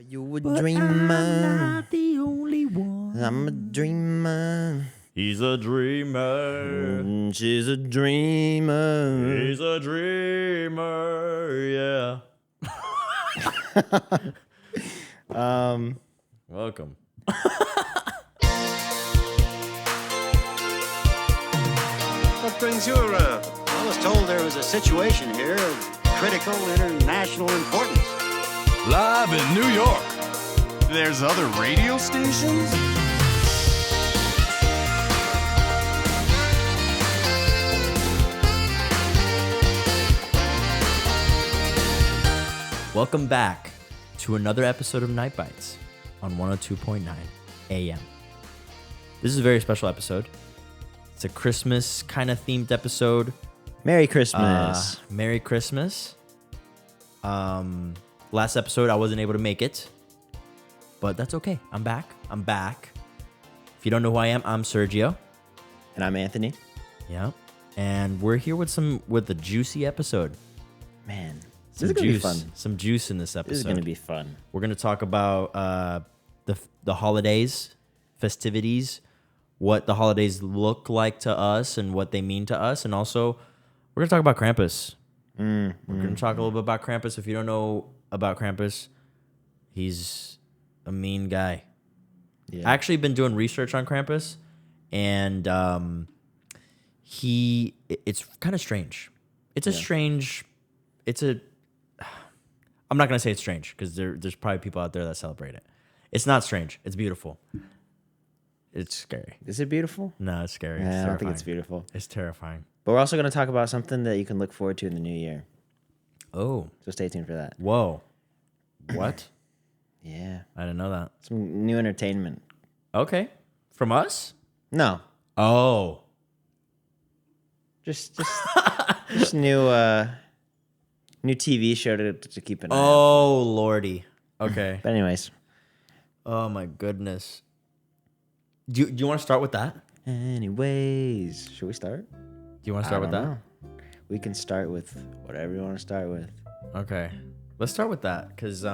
You a But dreamer. I'm not the only one. I'm a dreamer. He's a dreamer. She's a dreamer. He's a dreamer. Yeah. Welcome. What brings you around? I was told there was a situation here of critical international importance. Live in New York. There's other radio stations? Welcome back to another episode of Night Bites on 102.9 AM. This is a very special episode. It's a Christmas kind of themed episode. Merry Christmas. Merry Christmas. Last episode I wasn't able to make it, but that's okay. I'm back. If you don't know who I am, I'm Sergio. And I'm Anthony. Yeah. And we're here with a juicy episode. Man, this Some is going to be juice. fun. Some juice in this episode. This is going to be fun. We're going to talk about the holidays, festivities, what the holidays look like to us and what they mean to us. And also, we're going to talk about Krampus. We're going to talk a little bit about Krampus. If you don't know about Krampus, he's a mean guy. Yeah. I actually been doing research on Krampus, and it's kind of strange. I'm not going to say it's strange because there's probably people out there that celebrate it. It's not strange. It's beautiful. It's scary. Is it beautiful? No, it's scary. Yeah, It's I don't think terrifying. it's beautiful. It's terrifying. But we're also going to talk about something that you can look forward to in the new year. Oh, So stay tuned for that. whoa. What? Yeah. I didn't know that. Some new entertainment. Okay. From us? No. Oh. Just new TV show to keep an eye on. Oh, Lordy. Okay. But anyways. Oh, my goodness. Do you want to start with that? Anyways. Should we start? Do you want to start with I don't that? know. We can start with whatever you want to start with. Okay. Let's start with that because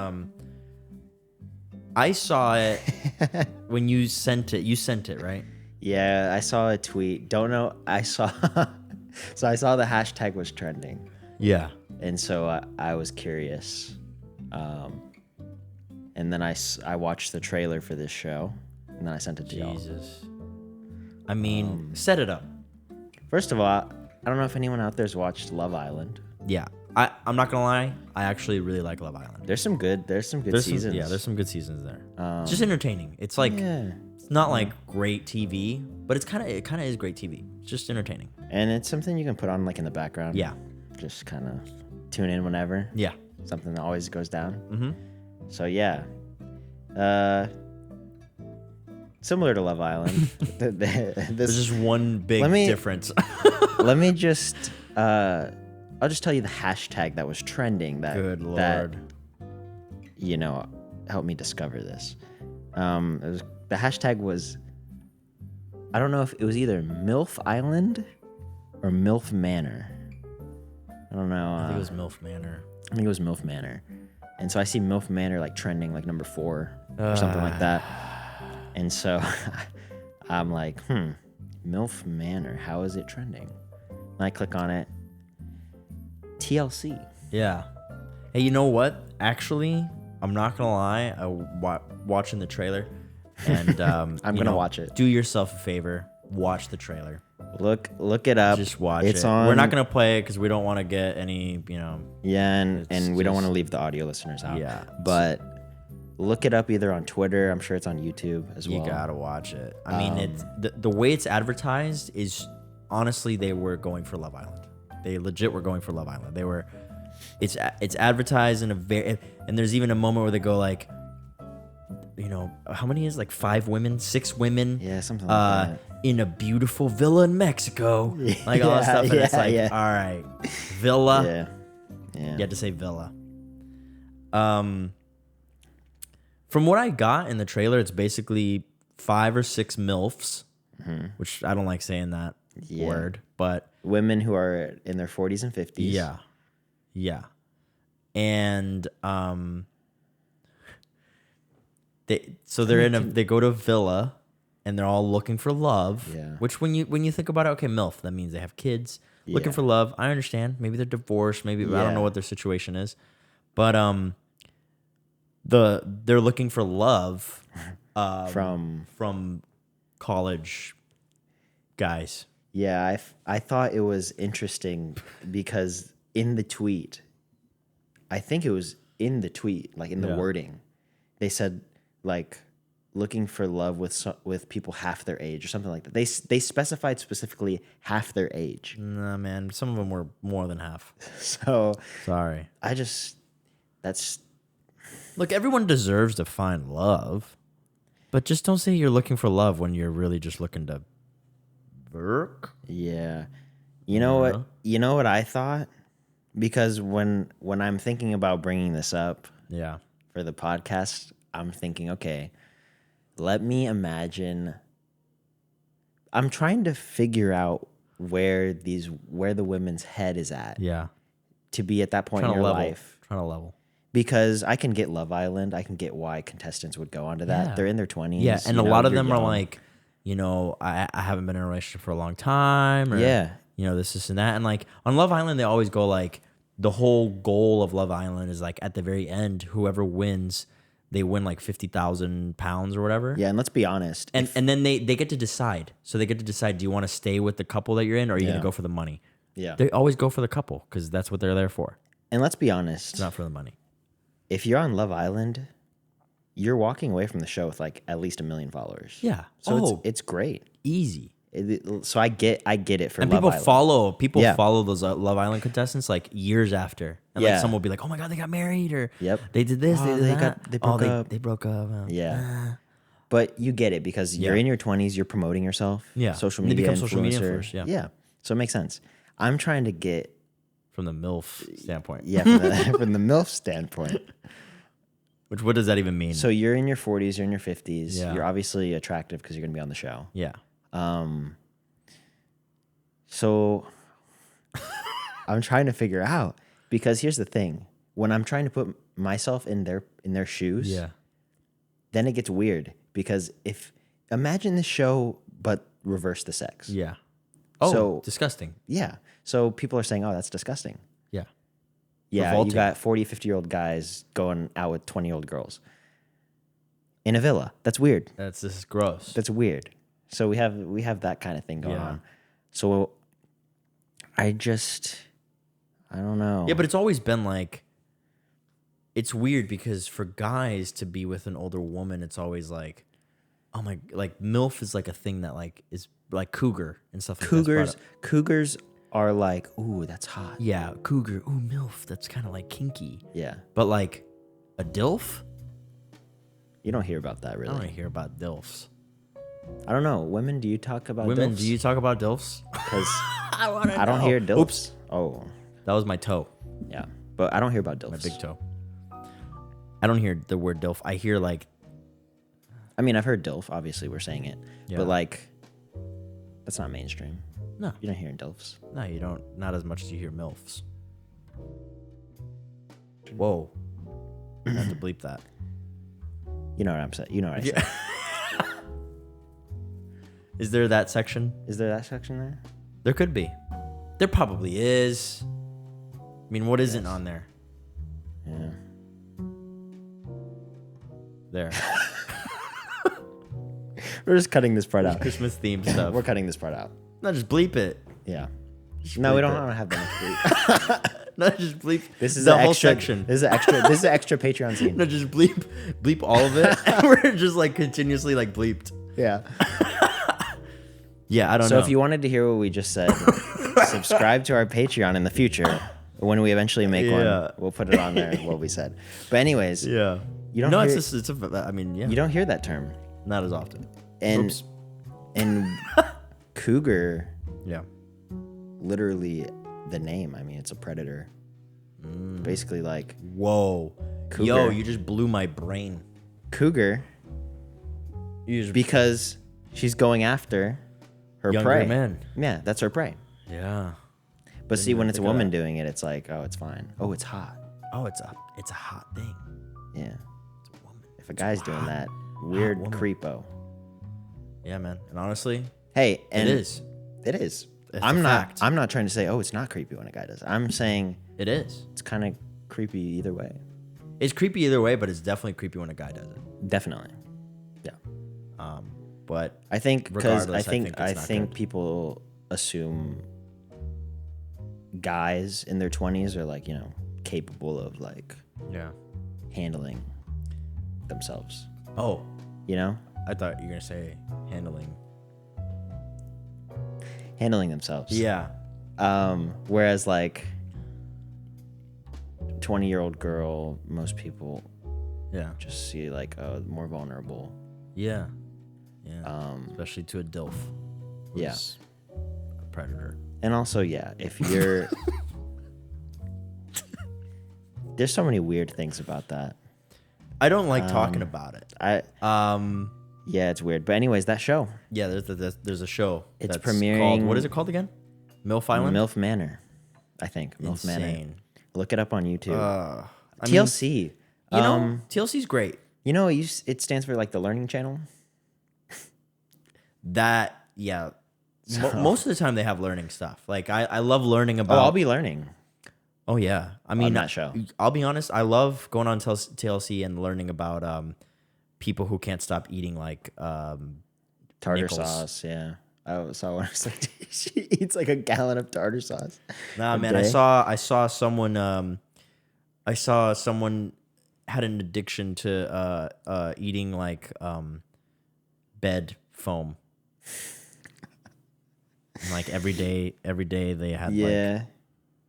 I saw it when you sent it. You sent it, right? Yeah, I saw a tweet. Don't know. I saw. So I saw the hashtag was trending, Yeah. and so I was curious. And then I watched the trailer for this show, and then I sent it to y'all. Jesus. I mean, set it up. First of all, I don't know if anyone out there's watched Love Island. Yeah. I'm not gonna lie. I actually really like Love Island. There's some good seasons. There's some good seasons there. It's just entertaining. It's like Yeah. it's not like great TV, but it kind of is great TV. It's just entertaining. And it's something you can put on like in the background. Yeah. Just kind of tune in whenever. Yeah. Something that always goes down. Mm-hmm. So yeah, similar to Love Island. There's just one big Let me- difference. Let me just. I'll just tell you the hashtag that was trending. Good that, Lord. helped me discover this. The hashtag was. I don't know if it was either MILF Island or MilfManor. I don't know. I think it was MilfManor. I think it was MilfManor. And so I see MilfManor like trending like number 4 or something like that. And so I'm like, MilfManor, how is it trending? And I click on it. TLC. Yeah. Hey, you know what? Actually, I'm not gonna lie. Watching the trailer, and I'm gonna watch it. Do yourself a favor. Watch the trailer. Look it up. Just watch it's it. On, We're not gonna play it because we don't want to get any. Yeah, and It's we don't just- want to leave the audio listeners out. Yeah. But look it up either on Twitter. I'm sure it's on YouTube as well. You gotta watch it. I mean, it's the way it's advertised is honestly they were going for Love Island. They legit were going for Love Island. They were. It's advertised in a very and there's even a moment where they go like, how many is like 5 women, 6 women? Yeah, something like that. In a beautiful villa in Mexico, like all that stuff. And it's like, all right, villa. Yeah. Yeah. You had to say villa. From what I got in the trailer, it's basically 5 or 6 MILFs, which I don't like saying that word, but Women who are in their 40s and 50s. yeah. And they go to a villa, and they're all looking for love. Yeah. Which when you think about it, okay, MILF, that means they have kids looking Yeah. for love. I understand. Maybe they're divorced. Maybe I don't Yeah. know what their situation is, but they're looking for love from college guys. Yeah, I thought it was interesting because in the tweet, I think it was in the tweet, like in the Yeah. wording, they said like looking for love with people half their age or something like that. They specified specifically half their age. Nah, man, some of them were more than half. So Sorry. that's Look, everyone deserves to find love, but just don't say you're looking for love when you're really just looking to work. yeah. You know what? You know what I thought? Because when I'm thinking about bringing this up Yeah. for the podcast, I'm thinking, okay, let me imagine. I'm trying to figure out where the women's head is at Yeah. to be at that point Trying in to your level. life. Trying to level. Because I can get Love Island, I can get why contestants would go onto that. Yeah. They're in their 20s. Yeah, and you a know, lot of you're them are young. like, I haven't been in a relationship for a long time. Or, Yeah. This and that. And like on Love Island, they always go like, the whole goal of Love Island is like at the very end, whoever wins, they win like 50,000 pounds or whatever. Yeah, and let's be honest. And then they get to decide. So they get to decide, do you want to stay with the couple that you're in, or are you going to go for the money? Yeah. They always go for the couple because that's what they're there for. And let's be honest. It's not for the money. If you're on Love Island, you're walking away from the show with like at least 1 million followers. Yeah. So it's great. Easy. So I get it for And Love people Island. follow those Love Island contestants like years after. And like Yeah. someone will be like, oh my God, they got married, or Yep. they did this, Oh, they did they that. they broke up. They broke up. Yeah. But you get it because you're Yeah. in your 20s, you're promoting yourself. Yeah. Social And they media become social media influencer. influencers, yeah. Yeah. So it makes sense. I'm trying to get From the MILF standpoint. from from the MILF standpoint. Which, what does that even mean? So you're in your 40s, you're in your 50s. Yeah. You're obviously attractive because you're going to be on the show. yeah. So I'm trying to figure out because here's the thing. When I'm trying to put myself in their shoes, Yeah. then it gets weird because imagine the show but reverse the sex. Yeah. Oh, So- disgusting. Yeah. So people are saying, "Oh, that's disgusting." Yeah. Yeah, Revolting. you got 40, 50-year-old guys going out with 20-year-old girls in a villa. That's weird. This is gross. That's weird. So we have that kind of thing going Yeah. on. So I don't know. Yeah, but it's always been like, it's weird because for guys to be with an older woman, it's always like, oh my, like MILF is like a thing that like is like cougar and stuff like that. Cougars are like, ooh, that's hot. Yeah, cougar. Ooh, MILF. That's kind of like kinky. Yeah. But like a DILF? You don't hear about that I don't really. want to hear about DILFs. I don't know. Women, do you talk about Women, dilfs? do you talk about DILFs? Because I don't hear dilfs. Oops. Oh, That was my toe, yeah. But I don't hear about dilfs. my big toe. I don't hear the word DILF. I hear like, I mean, I've heard dilf. Obviously, we're saying it. Yeah. But like, that's not mainstream. no, You're not hearing dilfs. no, you don't. Not as much as you hear MILFs. Whoa. I have to bleep that. You know what I'm saying. You know what I said. Is there that section? Is there that section there? There could be. There probably is. I mean, what isn't on there? Yeah. There. We're just cutting this part out. Christmas themed stuff. We're cutting this part out. No, just bleep it. Yeah. No, we bleep don't it. want to have that much bleep. No, just bleep. This is the an whole extra section. This is an extra. This is an extra Patreon scene. No, just bleep all of it. And we're just like continuously like bleeped. Yeah. Yeah, I don't So know. if you wanted to hear what we just said, subscribe to our Patreon in the future. When we eventually make Yeah. one, we'll put it on there. What we said. But anyways, yeah, you don't. No, hear, it's just I mean, yeah, you don't hear that term. not as often. And Oops. and cougar, Yeah. literally the name. I mean, it's a predator. Basically, like Whoa. Cougar. Yo, you just blew my brain. cougar, You just because she's going after her Younger prey. men. Yeah, that's her prey. yeah. But see, when it's a think of woman that. doing it, it's like, oh, it's fine. Oh, it's hot. Oh, it's a hot thing. Yeah. It's a woman. If a guy's doing that, Weird woman. creepo. Yeah, man. And honestly, Hey, and it is. It is. It's I'm a not. fact. I'm not trying to say, oh, it's not creepy when a guy does. I'm saying It is. it's kind of creepy either way. It's creepy either way, but it's definitely creepy when a guy does it. Definitely. Yeah. But I think because regardless, I it's think not good. people assume guys in their 20s are like, capable of like yeah. handling themselves. Oh, You know, I thought you were gonna say handling. handling themselves. Yeah. Whereas like 20-year-old girl, most people Yeah. just see like more vulnerable. Yeah. Yeah. Especially to a DILF. Yeah. who's A predator. And also, yeah, if you're there's so many weird things about that. I don't like talking about it. Yeah, it's weird. But anyways, that show, Yeah. There's a show. It's that's called, premiering- what is it called again? MILF Island. MilfManor, I think. MilfManor. Insane. Look it up on YouTube. I mean, TLC. you know, TLC's great. It stands for like the Learning Channel. That yeah. Most of the time they have learning stuff. Like I love learning about. Oh, I'll be learning. Oh yeah, I mean that show. I'll be honest. I love going on TLC and learning about people who can't stop eating like Tartar Nickels. sauce, yeah. I saw one. It's like she eats like a gallon of tartar sauce. Nah, a man. day. I saw someone. I saw someone had an addiction to eating like bed foam. And, like every day they had. Yeah. Like,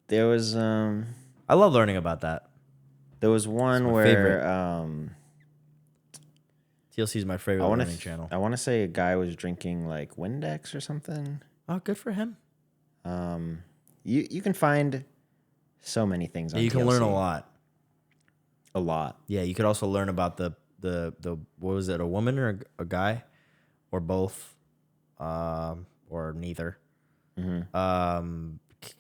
There was I love learning about that. there was one my where favorite. TLC is my favorite I want learning channel. to say a guy was drinking like Windex or something. Oh, good for him. You can find so many things on Yeah, you can TLC. learn a lot. A lot. Yeah, you could also learn about the what was it, a woman or a guy, or both, or neither. Can't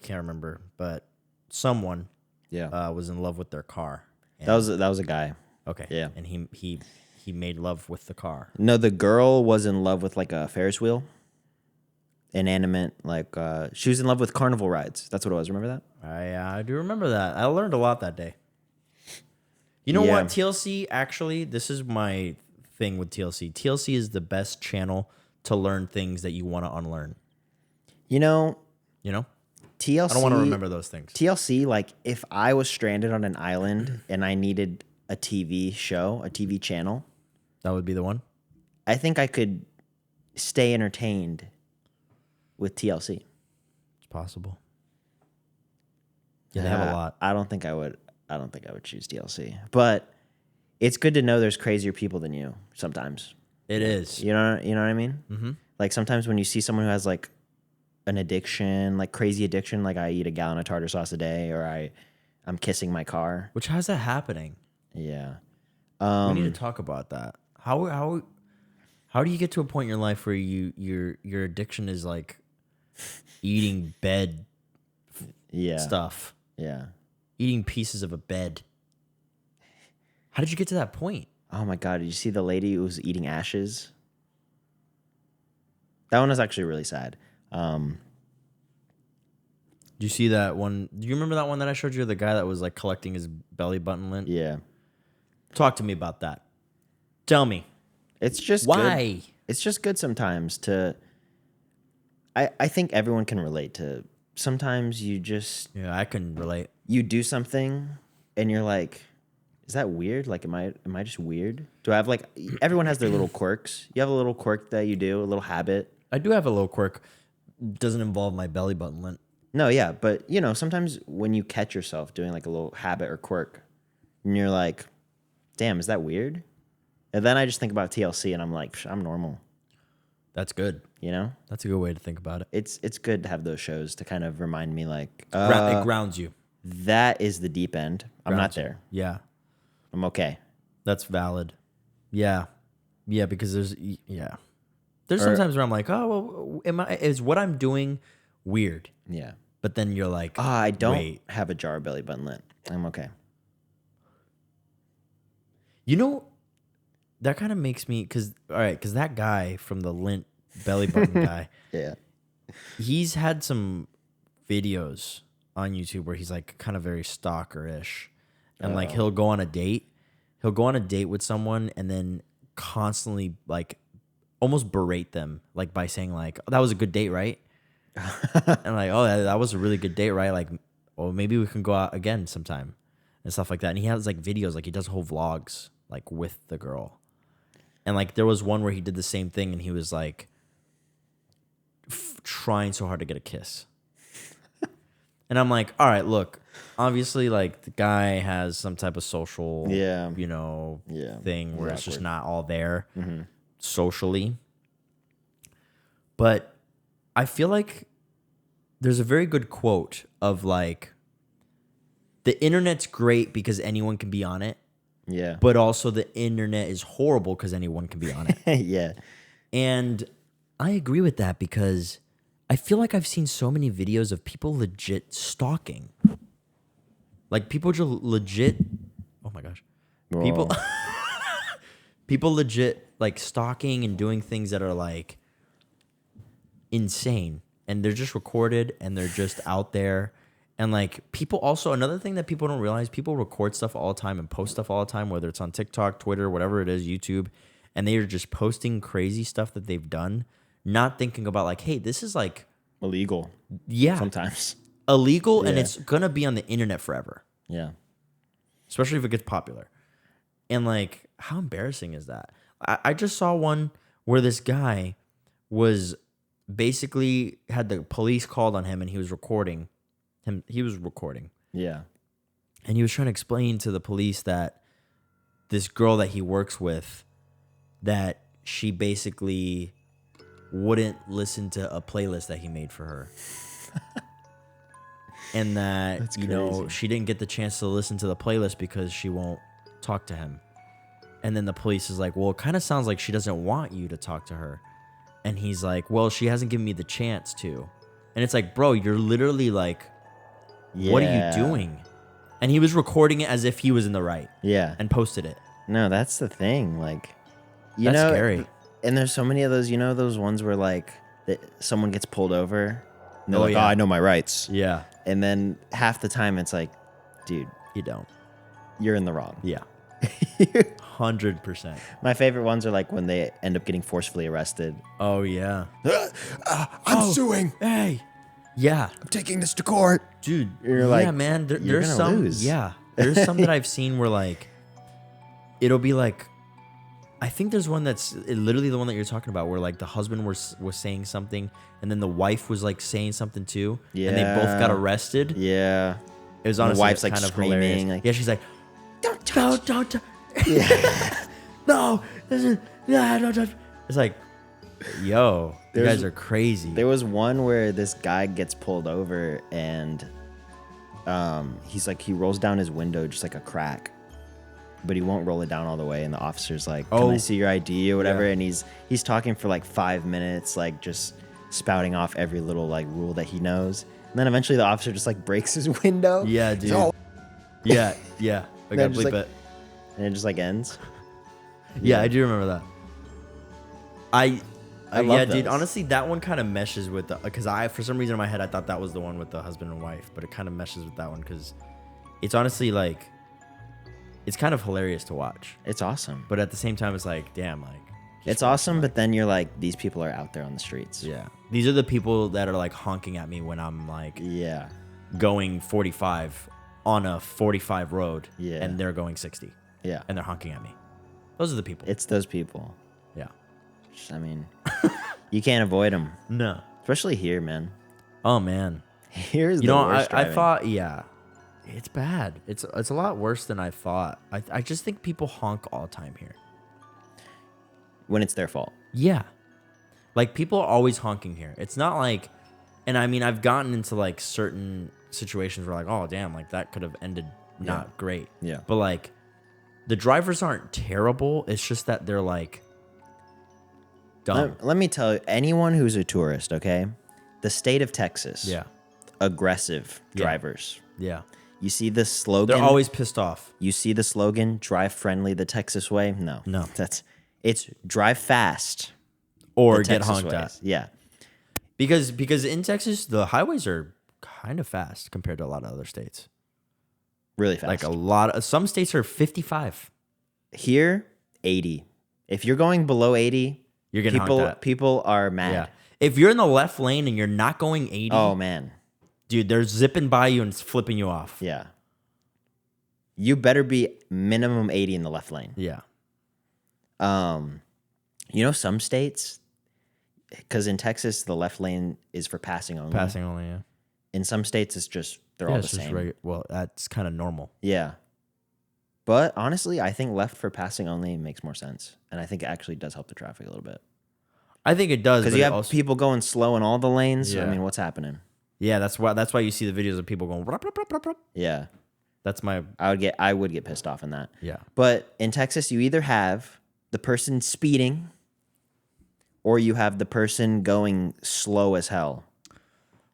remember, but someone Yeah. was in love with their car. And, that was a guy. okay. yeah. and he made love with the car. No, the girl was in love with like a Ferris wheel. Inanimate, like she was in love with carnival rides. That's what it was. Remember that? I do remember that. I learned a lot that day. You know Yeah. what? TLC, actually, this is my thing with TLC. TLC is the best channel to learn things that you want to unlearn. You know, You know? TLC. I don't want to remember those things. TLC, like if I was stranded on an island and I needed a TV show, a TV channel, That would be the one. I think I could stay entertained with TLC. It's possible. Yeah, they have a lot. I don't think I would choose TLC. But it's good to know there's crazier people than you sometimes. It is. You know what I mean? Mm-hmm. Like sometimes when you see someone who has like an addiction, like crazy addiction, like I eat a gallon of tartar sauce a day, or I'm kissing my car. Which, how's that happening? Yeah. We need to talk about that. How do you get to a point in your life where your addiction is like eating bed Yeah. stuff, Yeah. eating pieces of a bed? How did you get to that point? Oh my God. Did you see the lady who was eating ashes? That one was actually really sad. Do you see that one? Do you remember that one that I showed you? The guy that was like collecting his belly button lint? Yeah. Talk to me about that. Tell me. It's just Why? good. It's just good sometimes to. I think everyone can relate to. Sometimes you just Yeah, I can relate. you do something and you're like, is that weird? Like, am I just weird? Do I have like everyone has their little quirks? You have a little quirk that you do, a little habit. I do have a little quirk. Doesn't involve my belly button lint. No, yeah, but sometimes when you catch yourself doing like a little habit or quirk, and you're like, damn, is that weird? And then I just think about TLC and I'm like, I'm normal. That's good. That's a good way to think about it. It's good to have those shows to kind of remind me like, It grounds you. that is the deep end. I'm not Grounds you. there. Yeah, I'm okay. that's valid. Yeah, because there's sometimes where I'm like, oh, well, is what I'm doing weird? Yeah. But then you're like, I don't wait. have a jar of belly button lint. I'm okay. You know, that kind of makes me because that guy from the lint belly button guy, Yeah. he's had some videos on YouTube where he's like kind of very stalker-ish, and like he'll go on a date with someone and then constantly like almost berate them like by saying like, oh, that was a good date, right? And like, oh, that was a really good date, right? Like, oh, maybe we can go out again sometime and stuff like that. And he has like videos, like he does whole vlogs like with the girl. And like there was one where he did the same thing and he was like trying so hard to get a kiss. And I'm like, all right, look, obviously like the guy has some type of social, Yeah. thing where it's just awkward. not all there socially. But I feel like there's a very good quote of like, the internet's great because anyone can be on it, Yeah. but also the internet is horrible because anyone can be on it. Yeah. And I agree with that because I feel like I've seen so many videos of people legit stalking. Like people just legit, oh my gosh. People people legit like stalking and doing things that are like insane, and they're just recorded and they're just out there. And like people also, another thing that people don't realize, people record stuff all the time and post stuff all the time, whether it's on TikTok, Twitter, whatever it is, YouTube, and they are just posting crazy stuff that they've done, not thinking about like, hey, this is like Illegal sometimes. illegal, and Yeah. it's gonna be on the internet forever, Yeah. especially if it gets popular. And like, how embarrassing is that? I just saw one where this guy was basically had the police called on him and he was recording. Yeah. And he was trying to explain to the police that this girl that he works with, that she basically wouldn't listen to a playlist that he made for her. And that, That's you know, crazy. she didn't get the chance to listen to the playlist because she won't talk to him. And then the police is like, well, it kind of sounds like she doesn't want you to talk to her. And he's like, well, she hasn't given me the chance to. And it's like, bro, you're literally like, what are you Yeah. doing? And he was recording it as if he was in the right Yeah. and posted it. No, that's the thing. Like, That's scary. And there's so many of those, those ones where like someone gets pulled over and they're like, yeah. oh, I know my rights. Yeah. And then half the time it's like, dude, You don't. you're in the wrong. Yeah. 100%. My favorite ones are like when they end up getting forcefully arrested. Oh, yeah. I'm suing. Hey. Yeah. I'm taking this to court. Dude. You're yeah, like, man. you're There's gonna some. lose. Yeah. There's some that I've seen where like, it'll be like, I think there's one that's literally the one that you're talking about where like the husband was saying something and then the wife was like saying something too. And they both got Yeah. arrested. Yeah. It was And the honestly wife's, like, kind of screaming, hilarious. like, yeah, she's like, don't touch. No, this is, yeah, don't touch. It's like, yo, you There's- guys are crazy. There was one where this guy gets pulled over and he's like, he rolls down his window just like a crack, but he won't roll it down all the way. And the officer's like, can I Oh. see your ID or whatever? Yeah. And he's talking for like 5 minutes, like just spouting off every little like rule that he knows. And then eventually the officer just like breaks his window. Yeah, dude. Oh. Yeah. I gotta Then just, bleep like- it. And it just like ends. Yeah, I do remember that. I love yeah, dude. those. Honestly, that one kind of meshes with the because for some reason in my head I thought that was the one with the husband and wife, but it kind of meshes with that one because it's honestly like it's kind of hilarious to watch, It's awesome. but at the same time it's like damn, like It's awesome, but then you're like, these people are out there on the streets. yeah, these are the people that are like honking at me when I'm like Yeah. going 45 on a 45 road, Yeah. and they're going 60, Yeah. and they're honking at me. Those are the people. It's those people. Yeah. I mean, you can't avoid them, No. especially here, man. Oh man. Here's You the know, worst I driving. thought, yeah, it's bad. It's a lot worse than I thought. I just think people honk all the time here. when it's their fault. Yeah, like people are always honking here. It's not like, and I mean, I've gotten into like certain situations where like, oh damn, like that could have ended not great. Yeah. But like, the drivers aren't terrible. It's just that they're like dumb. Let me tell you, anyone who's a tourist, okay, the state of Texas, Yeah, aggressive Yeah. drivers. yeah. You see the slogan. They're always pissed off. You see the slogan, "Drive friendly the Texas way." No, No. that's It's drive fast or the get Texas honked ways. at. Yeah. Because in Texas, the highways are kind of fast compared to a lot of other states. Really fast. Like some states are 55. Here, 80. If you're going below 80, You're getting honked at. people are mad. Yeah. If you're in the left lane and you're not going 80, Oh, man. dude, they're zipping by you and flipping you off. Yeah. You better be minimum 80 in the left lane. Yeah. Some states, because in Texas, the left lane is for passing only. Passing only, yeah. In some states, it's just, they're all the same. Well, that's kind of normal. Yeah. But honestly, I think left for passing only makes more sense. And I think it actually does help the traffic a little bit. I think it does. Because you have people going slow in all the lanes. Yeah. I mean, what's happening? Yeah, that's why you see the videos of people going. Rup, rup, rup, rup, rup. Yeah. That's my. I would get pissed off in that. Yeah. But in Texas, you either have the person speeding or you have the person going slow as hell.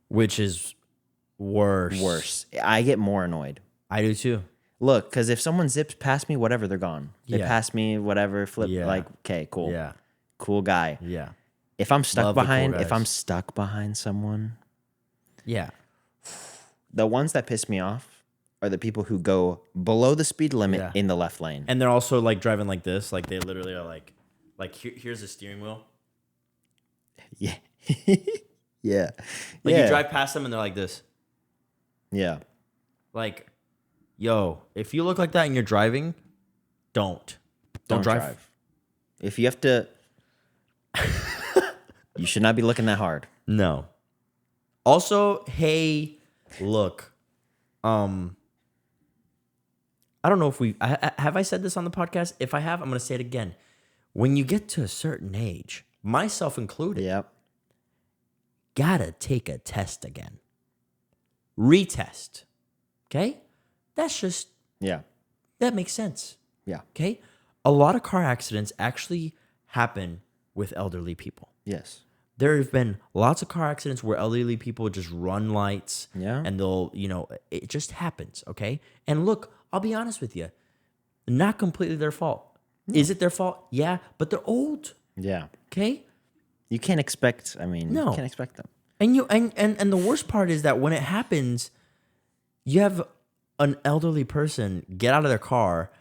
Which is worse. Worse. I get more annoyed. I do too. Look, because if someone zips past me, whatever, they're gone. They Yeah. pass me, whatever, flip, Yeah. like, okay, cool. Yeah. Cool guy. Yeah. If I'm stuck Love the cool behind, if guys. I'm stuck behind someone, Yeah. the ones that piss me off are the people who go below the speed limit Yeah. in the left lane. And they're also like driving like this. Like they literally are like here's the steering wheel. Yeah. Yeah. Like yeah. you drive past them and they're like this. Yeah. Like, yo, if you look like that and you're driving, don't drive. If you have to, you should not be looking that hard. No. Also, hey, look, I don't know if have I said this on the podcast? If I have, I'm going to say it again. When you get to a certain age, myself included, Yep. gotta take a test again. Retest. Okay? That makes sense. Yeah. Okay? A lot of car accidents actually happen with elderly people. Yes. There have been lots of car accidents where elderly people just run lights. Yeah. And they'll, it just happens, okay? And look, I'll be honest with you. Not completely their fault. Is it their fault? Yeah, but they're old, Yeah. okay? You can't expect, you No. can't expect them. And the worst part is that when it happens, you have an elderly person get out of their car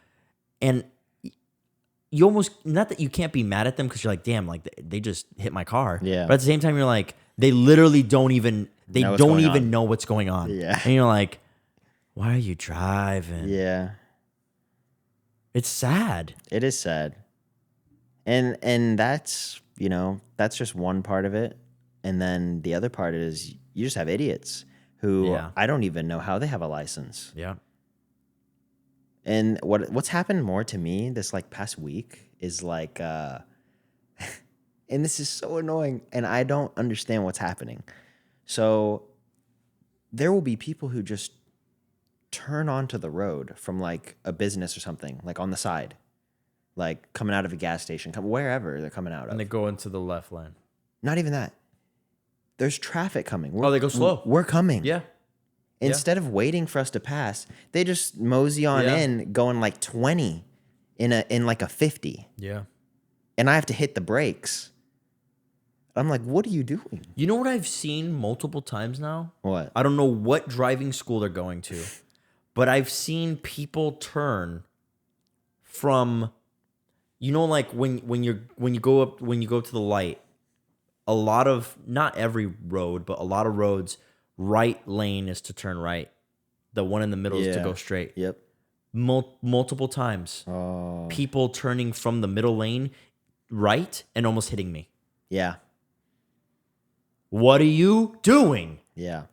and you almost, not that you can't be mad at them because you're like, damn, like they just hit my car. Yeah. But at the same time, you're like, they literally don't even know what's going on. Yeah. And you're like, why are you driving? Yeah. It's sad. It is sad. And that's, that's just one part of it. And then the other part is you just have idiots who Yeah. I don't even know how they have a license. Yeah. And what's happened more to me this past week is and this is so annoying and I don't understand what's happening. So there will be people who just turn onto the road from a business or something, on the side, coming out of a gas station, wherever they're coming out of. And they go into the left lane. Not even that. There's traffic coming. They go slow. We're coming. Yeah. Instead of waiting for us to pass, they just mosey on Yeah. in, going 20 in a 50, Yeah. and I have to hit the brakes. I'm like, what are you doing? You know what I've seen multiple times now? What? I don't know what driving school they're going to, but I've seen people turn from, when you go to the light, a lot of, not every road, but a lot of roads, right lane is to turn right. The one in the middle is to Yeah. go straight. Yep. Multiple times. Oh. People turning from the middle lane right and almost hitting me. Yeah. What are you doing? Yeah.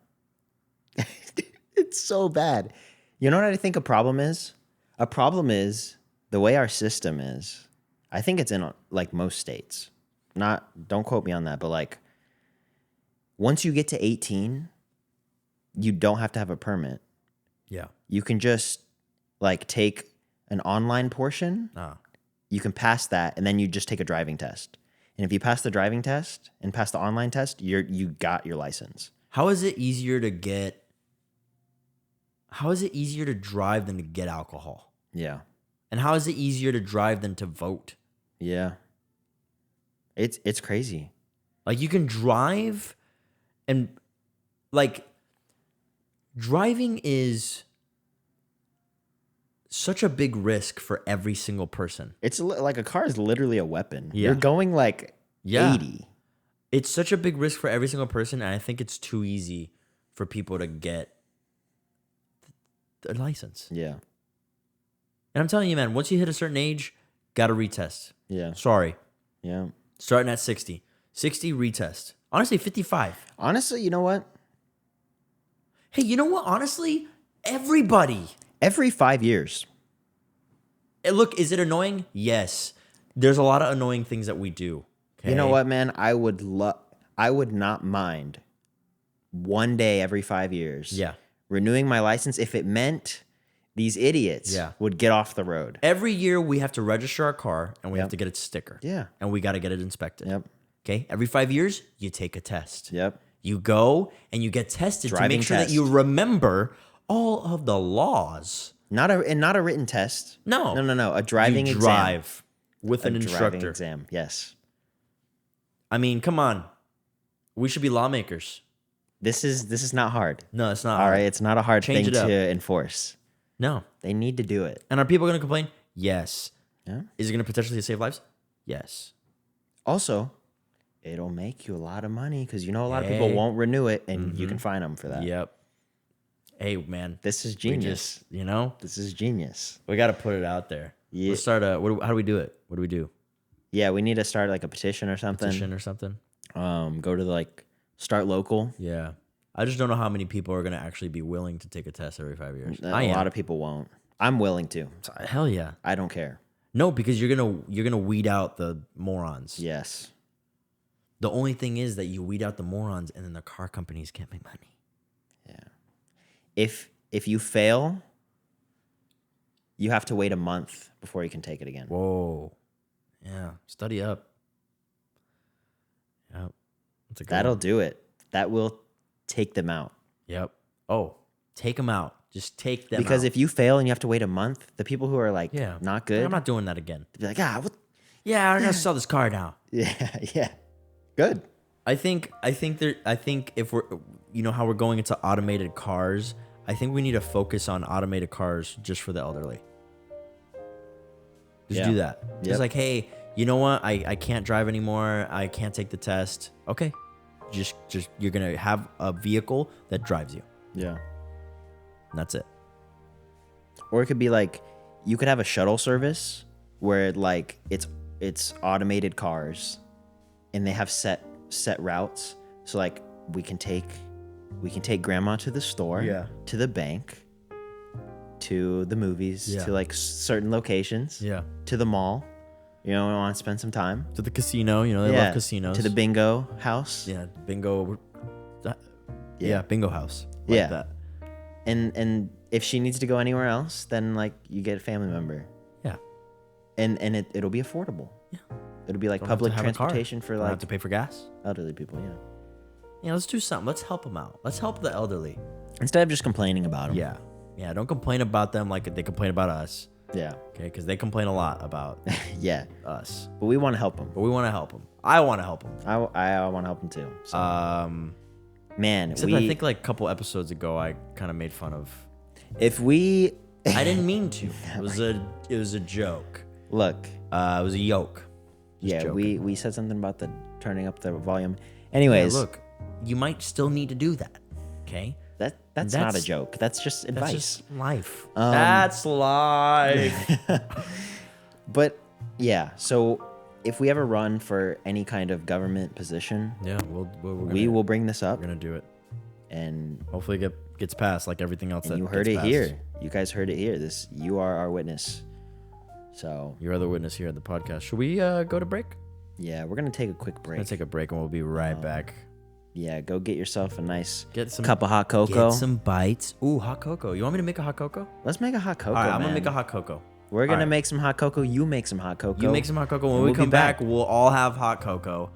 It's so bad. You know what I think a problem is? A problem is the way our system is. I think it's in most states. Don't quote me on that, but once you get to 18, you don't have to have a permit. Yeah. You can just take an online portion. You can pass that, and then you just take a driving test. And if you pass the driving test and pass the online test, you got your license. How is it easier to drive than to get alcohol? Yeah. And how is it easier to drive than to vote? Yeah. It's crazy. Like you can drive and like driving is such a big risk for every single person. It's like a car is literally a weapon. Yeah. You're going like 80. It's such a big risk for every single person, and I think it's too easy for people to get their license. Yeah. And I'm telling you, man, once you hit a certain age, got to retest. Yeah. Sorry. Yeah. Starting at 60. 60, retest. Honestly, 55. Honestly, you know what? Hey, you know what? Honestly, everybody. Every 5 years. Look, is it annoying? Yes. There's a lot of annoying things that we do. Okay? You know what, man? I would not mind one day every 5 years. Yeah. Renewing my license if it meant these idiots Yeah. would get off the road. Every year we have to register our car and we Yep. have to get its sticker. Yeah. And we got to get it inspected. Yep. Okay? Every 5 years, you take a test. Yep. You go and you get tested to Driving make sure test. that you remember all of the laws. Not a written test. No. No. A driving you exam. drive with an A driving instructor. exam. Yes. I mean, come on. We should be lawmakers. This is not hard. No, it's not. All right, it's not a hard Change thing it up. to enforce. No. They need to do it. And are people going to complain? Yes. Yeah. Is it going to potentially save lives? Yes. Also, it'll make you a lot of money because a lot of people Hey. won't renew it, and you can fine them for that. Yep. Hey, man. This is We genius. just, This is genius. we got to put it out there. Yeah. Let's start how do we do it? What do we do? Yeah, we need to start like a petition or something. Petition or something? Go to the start local. Yeah. I just don't know how many people are going to actually be willing to take a test every 5 years. A lot of people won't. I'm willing to. Hell yeah. I don't care. No, because you're gonna weed out the morons. Yes. The only thing is that you weed out the morons, and then the car companies can't make money. Yeah. If you fail, you have to wait a month before you can take it again. Whoa. Yeah. Study up. Yep. That's a good That'll one. do it. That will take them out. Yep. Oh, take them out. Just take them Because out. if you fail and you have to wait a month, the people who are yeah, not good, I'm not doing that again. they'll be like, what? Yeah, I'm gonna sell this car now. Yeah. Good. I think if we're, how we're going into automated cars, I think we need to focus on automated cars just for the elderly. Just Yeah. do that. Yep. Just like, hey, you know what? I can't drive anymore. I can't take the test. Okay. Just you're gonna have a vehicle that drives you. Yeah. And that's it. Or it could be like, you could have a shuttle service where it's automated cars and they have set routes. So like we can take grandma to the store, Yeah. to the bank, to the movies, Yeah. to like certain locations, Yeah. to the mall. We want to spend some time. To the casino, they love casinos. To the bingo house. Yeah, bingo. Yeah, Yeah. bingo house. Like Yeah. that. And if she needs to go anywhere else, then like you get a family member. Yeah. And it'll be affordable. Yeah. It'll be like Don't have to public have a car. transportation for Don't like have to pay for gas. elderly people, yeah. Yeah, let's do something. Let's help them out. Let's help the elderly. Instead of just complaining about them. Yeah. Yeah, don't complain about them like they complain about us. Yeah. Okay, because they complain a lot about Yeah. us. But we want to help them. But we want to help them. I want to help them. I want to help them too. So, man, Except I think like a couple episodes ago, I kind of made fun of. if we I didn't mean to. It was a joke. look, It was a yoke. Just yeah, joking. we said something about the turning up the volume. Yeah, Anyways, look, you might still need to do that. Okay. that's not a that's- joke. That's just That's advice. just life. That's life. But yeah, so if we ever run for any kind of government position, Yeah, we will bring this up, We're gonna do it. and Hopefully, it gets passed like everything else. that you heard gets it passed. here. You guys heard it here. You are our witness. So Your other witness here at the podcast. Should we go to break? yeah, we're gonna take a quick We're break. gonna take a break and we'll be right back. Yeah, go get yourself a nice Get some cup of hot cocoa. Get some bites. Ooh, hot cocoa. You want me to make a hot cocoa? Let's make a hot cocoa. All right, I'm gonna man. make a hot cocoa. We're gonna Alright. make some hot cocoa. You make some hot cocoa. You make some hot cocoa. When And we we'll be come back, back. we'll all have hot cocoa.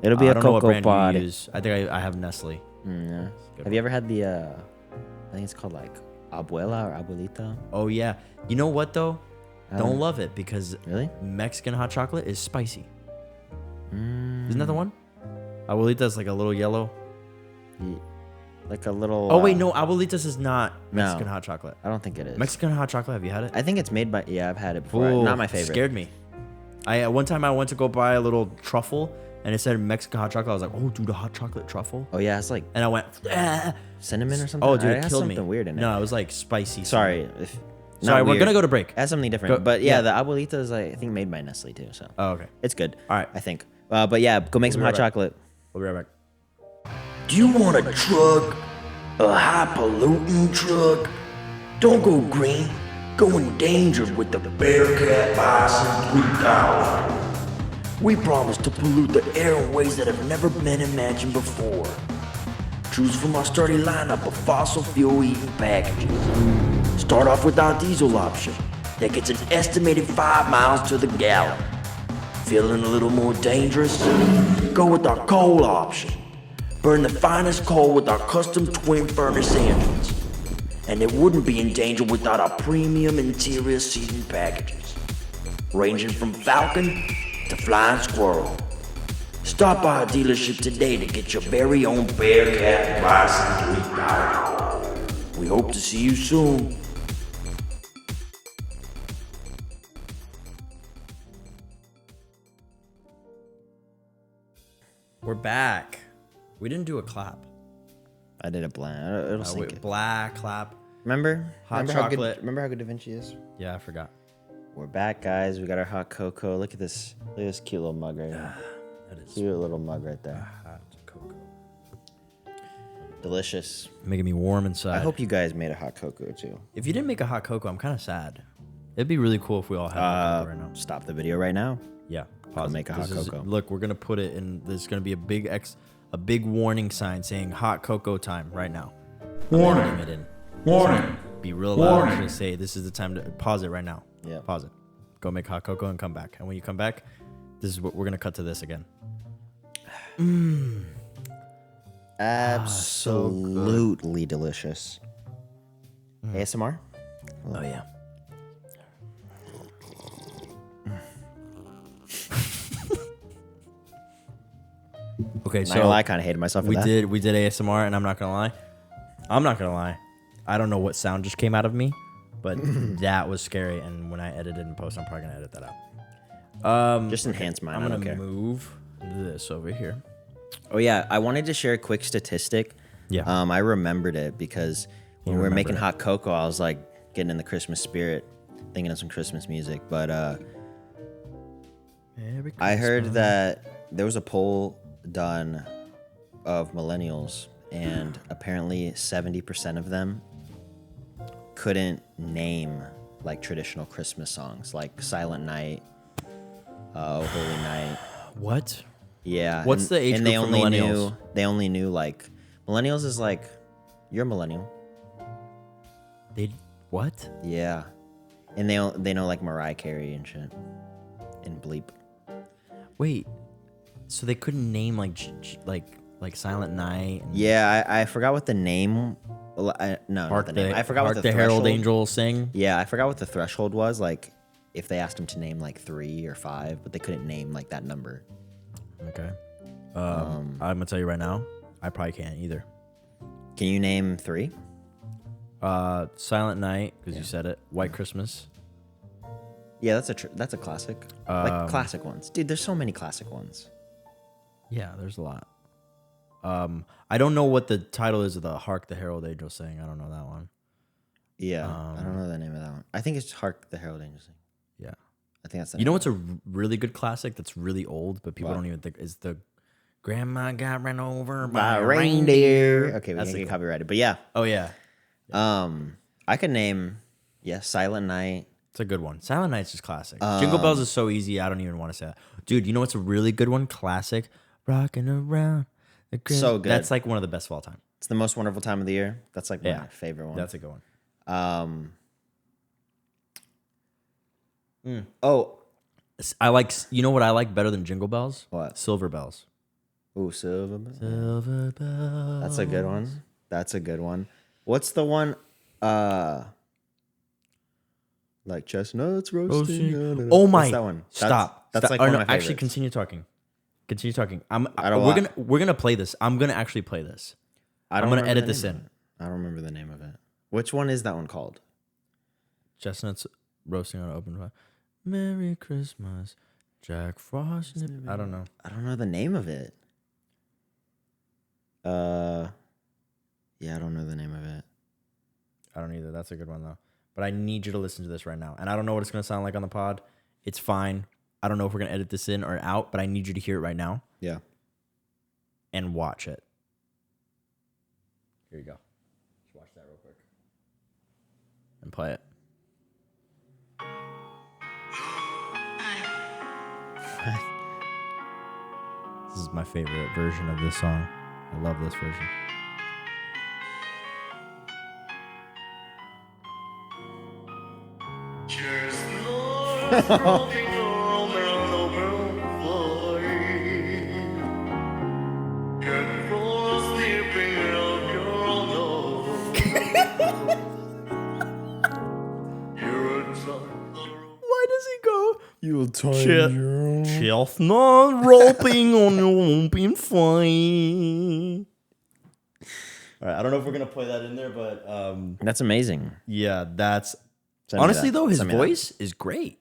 It'll be I a don't know what cocoa brand pod. you use. I think I have Nestle. Yeah. Good Have you ever had the? I think it's called like abuela or abuelita. Oh yeah. You know what though? I Don't love it because Really? Mexican hot chocolate is spicy. Mm. Isn't that the one? Abuelita's like a little yellow. Like a little. Oh wait, no, Abuelita's is not No. Mexican hot chocolate. I don't think it is. Mexican hot chocolate, have you had it? I think it's made by. Yeah, I've had it before. Ooh, Not my favorite. Scared me. One time I went to go buy a little truffle and it said Mexican hot chocolate. I was like, oh, dude, a hot chocolate truffle. Oh yeah, it's like And I went, ah. cinnamon or something. Oh, dude, It it has killed me. something weird in it. No, it was like spicy. Sorry. If, Sorry, not we're weird. gonna go to break. It has something different. Go- But yeah, yeah. the Abuelita is I think made by Nestle too. So Oh, okay. it's good. All right. I think. But yeah, go make some be hot right back. chocolate. We'll be right back. Do you want a truck? A high-polluting truck? Don't go green. Go endangered with the Bearcat Bison 3000. We promise to pollute the air in ways that have never been imagined before. Choose from our sturdy lineup of fossil fuel-eating packages. Start off with our diesel option that gets an estimated 5 miles to the gallon. Feeling a little more dangerous? Go with our coal option. Burn the finest coal with our custom twin furnace engines. And it wouldn't be in danger without our premium interior seating packages, ranging from Falcon to Flying Squirrel. Stop by our dealership today to get your very own Bearcat Bison 3000. We hope to see you soon. We're back. We didn't do a clap. I did a blend. It'll sink Wait, it. black clap. Remember? Hot remember chocolate. Remember how good Da Vinci is? Yeah, I forgot. We're back, guys. We got our hot cocoa. Look at this. Look at this cute little mug right here. That is Cute little mug right there. hot cocoa. Delicious. Making me warm inside. I hope you guys made a hot cocoa too. If you didn't make a hot cocoa, I'm kind of sad. It'd be really cool if we all had hot cocoa right now. Stop the video right now. Yeah. Go Pause it. make a hot This is- cocoa. Look, we're gonna put it in. There's gonna be a big warning sign saying hot cocoa time right now. Warning. Name it in. Warning. Be real loud. Warning. And say this is the time to pause it right now. Yeah. Pause it. Go make hot cocoa and come back. And when you come back, this is what we're gonna cut to this again. Absolutely delicious. ASMR? Oh yeah. Okay, Not so gonna lie, I kind of hated myself for we that. did ASMR, and I'm not gonna lie. I don't know what sound just came out of me, but that was scary. And when I edit it in post, I'm probably gonna edit that out. Just enhance mine. I'm I gonna don't care. move this over here. Oh yeah, I wanted to share a quick statistic. Yeah. I remembered it because when we were making hot cocoa, I was like getting in the Christmas spirit, thinking of some Christmas music. But I heard that there was a poll done of millennials, and apparently 70% of them couldn't name like traditional Christmas songs, like Silent Night, Oh Holy Night. What? Yeah. What's the age and group they for only millennials? They only knew like millennials is like you're a millennial. They what? Yeah. And they know like Mariah Carey and shit. And Bleep. Wait. So they couldn't name like like Silent Night. And Yeah, I forgot what the name. Well, not the name. I forgot what the Herald threshold- Angels sing. Yeah, I forgot what the threshold was. Like, if they asked them to name like 3 or 5, but they couldn't name like that number. Okay. I'm gonna tell you right now, I probably can't either. Can you name 3? Silent Night, because you said it. White Christmas. Yeah, that's a classic. Like classic ones, dude. There's so many classic ones. Yeah, there's a lot. I don't know what the title is of the Hark the Herald Angels Sing. I don't know that one. Yeah, I don't know the name of that one. I think it's Hark the Herald Angels Sing. Yeah. I think that's the You name. know what's a really good classic that's really old, but people What? don't even think is the Grandma got ran over by by a a reindeer. reindeer. Okay, we That's can a get cool- copyrighted, but yeah. Oh yeah, I could name Silent Night. it's a good one. Silent Night's just classic. Jingle Bells is so easy. I don't even want to say that, dude. You know what's a really good one? Classic, rocking around. So good. That's like one of the best of all time. It's the most wonderful time of the year. That's like my favorite one. That's a good one. Oh, I like. You know what I like better than Jingle Bells? What? Silver Bells. ooh, Silver Bells. Silver Bells. That's a good one. That's a good one. What's the one? Like chestnuts roasting. Oh What's my! that one? Stop. That's Stop. like Or one no, of my actually, favorites. continue talking. Continue talking. We're gonna play this. I'm gonna actually play this. I'm gonna edit this in. I don't remember the name of it. Which one is that one called? Chestnuts roasting on an open fire. Merry Christmas, Jack Frost. I don't know. I don't know the name of it. Yeah, I don't know the name of it. I don't either. That's a good one though. But I need you to listen to this right now. And I don't know what it's gonna sound like on the pod. It's fine. I don't know if we're gonna edit this in or out, but I need you to hear it right now Yeah. and watch it. Here you go. Just watch that real quick. And play it. This is my favorite version of this song. I love this version. Why does he go? You'll tell Chestnut roping on your open fire. All right, I don't know if we're gonna play that in there, but That's amazing. yeah, that's Send me honestly that. though his Send me that. voice is great.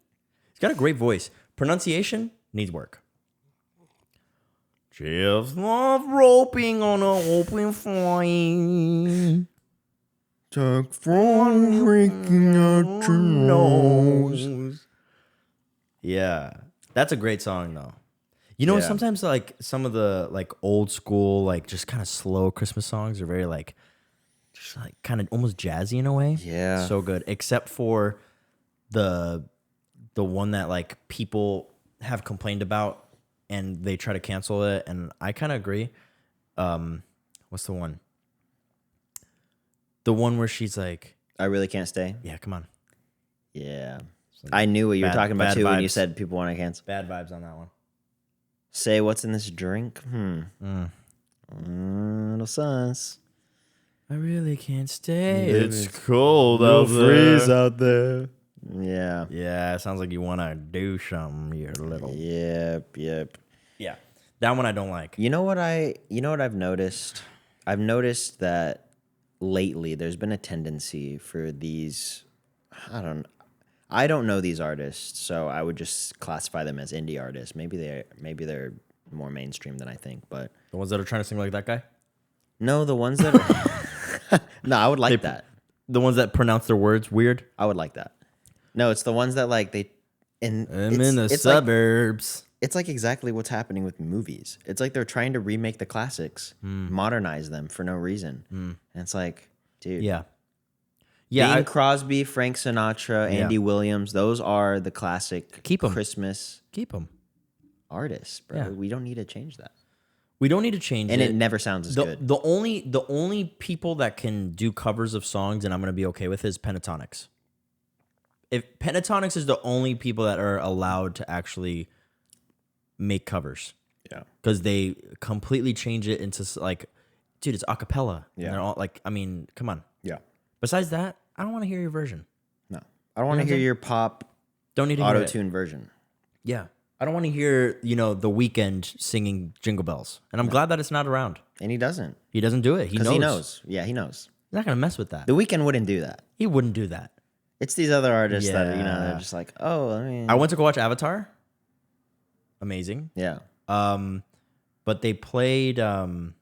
He's got a great voice. Pronunciation needs work. Chestnut roping on an open fire. Jack Frost freaking out your nose. Yeah, that's a great song though. You know, Yeah. sometimes like some of the like old school, like just kind of slow Christmas songs are very like, just like kind of almost jazzy in a way. Yeah. so good. Except for the one that like people have complained about and they try to cancel it, and I kind of agree. What's the one? The one where she's like, I really can't stay. yeah, come on. Yeah. I knew what you were talking about bad too when you vibes. said people want to cancel. Bad vibes on that one. Say what's in this drink? Little sus. I really can't stay. It's cold out there. out there. Yeah. Yeah, it sounds like you want to do something, you little. Yep. Yeah, that one I don't like. You know what I've noticed? I've noticed that lately there's been a tendency for these, I don't know these artists, so I would just classify them as indie artists. Maybe they're more mainstream than I think, but The ones that are trying to sing like that guy? no, the ones that are, no, I would like that. The ones that pronounce their words weird? I would like that. No, it's the ones that like they and I'm in the it's suburbs. It's like exactly what's happening with movies. It's like they're trying to remake the classics, modernize them for no reason. And it's like, dude. Yeah. Yeah. Bing Crosby, Frank Sinatra, Andy Williams, those are the classic Keep 'em. Christmas keep them. artists, bro. Yeah. We don't need to change that. We don't need to change And it. it never sounds as good. The only people that can do covers of songs and I'm gonna be okay with is Pentatonics. If Pentatonics is the only people that are allowed to actually make covers. Yeah. Because they completely change it into like, dude, it's a cappella. Yeah. And they're all like, I mean, come on. Yeah. Besides that, I don't want to hear your version. No. I don't want to hear your pop Don't need to hear it. auto-tune version. Yeah. I don't want to hear, The Weeknd singing Jingle Bells. And I'm glad that it's not around. And he doesn't. He doesn't do it. He Because knows. he knows. Yeah, he knows. He's not going to mess with that. The Weeknd wouldn't do that. He wouldn't do that. It's these other artists that, Yeah. they're just like, oh, I mean. I went to go watch Avatar. Amazing. Yeah. But they played, damn,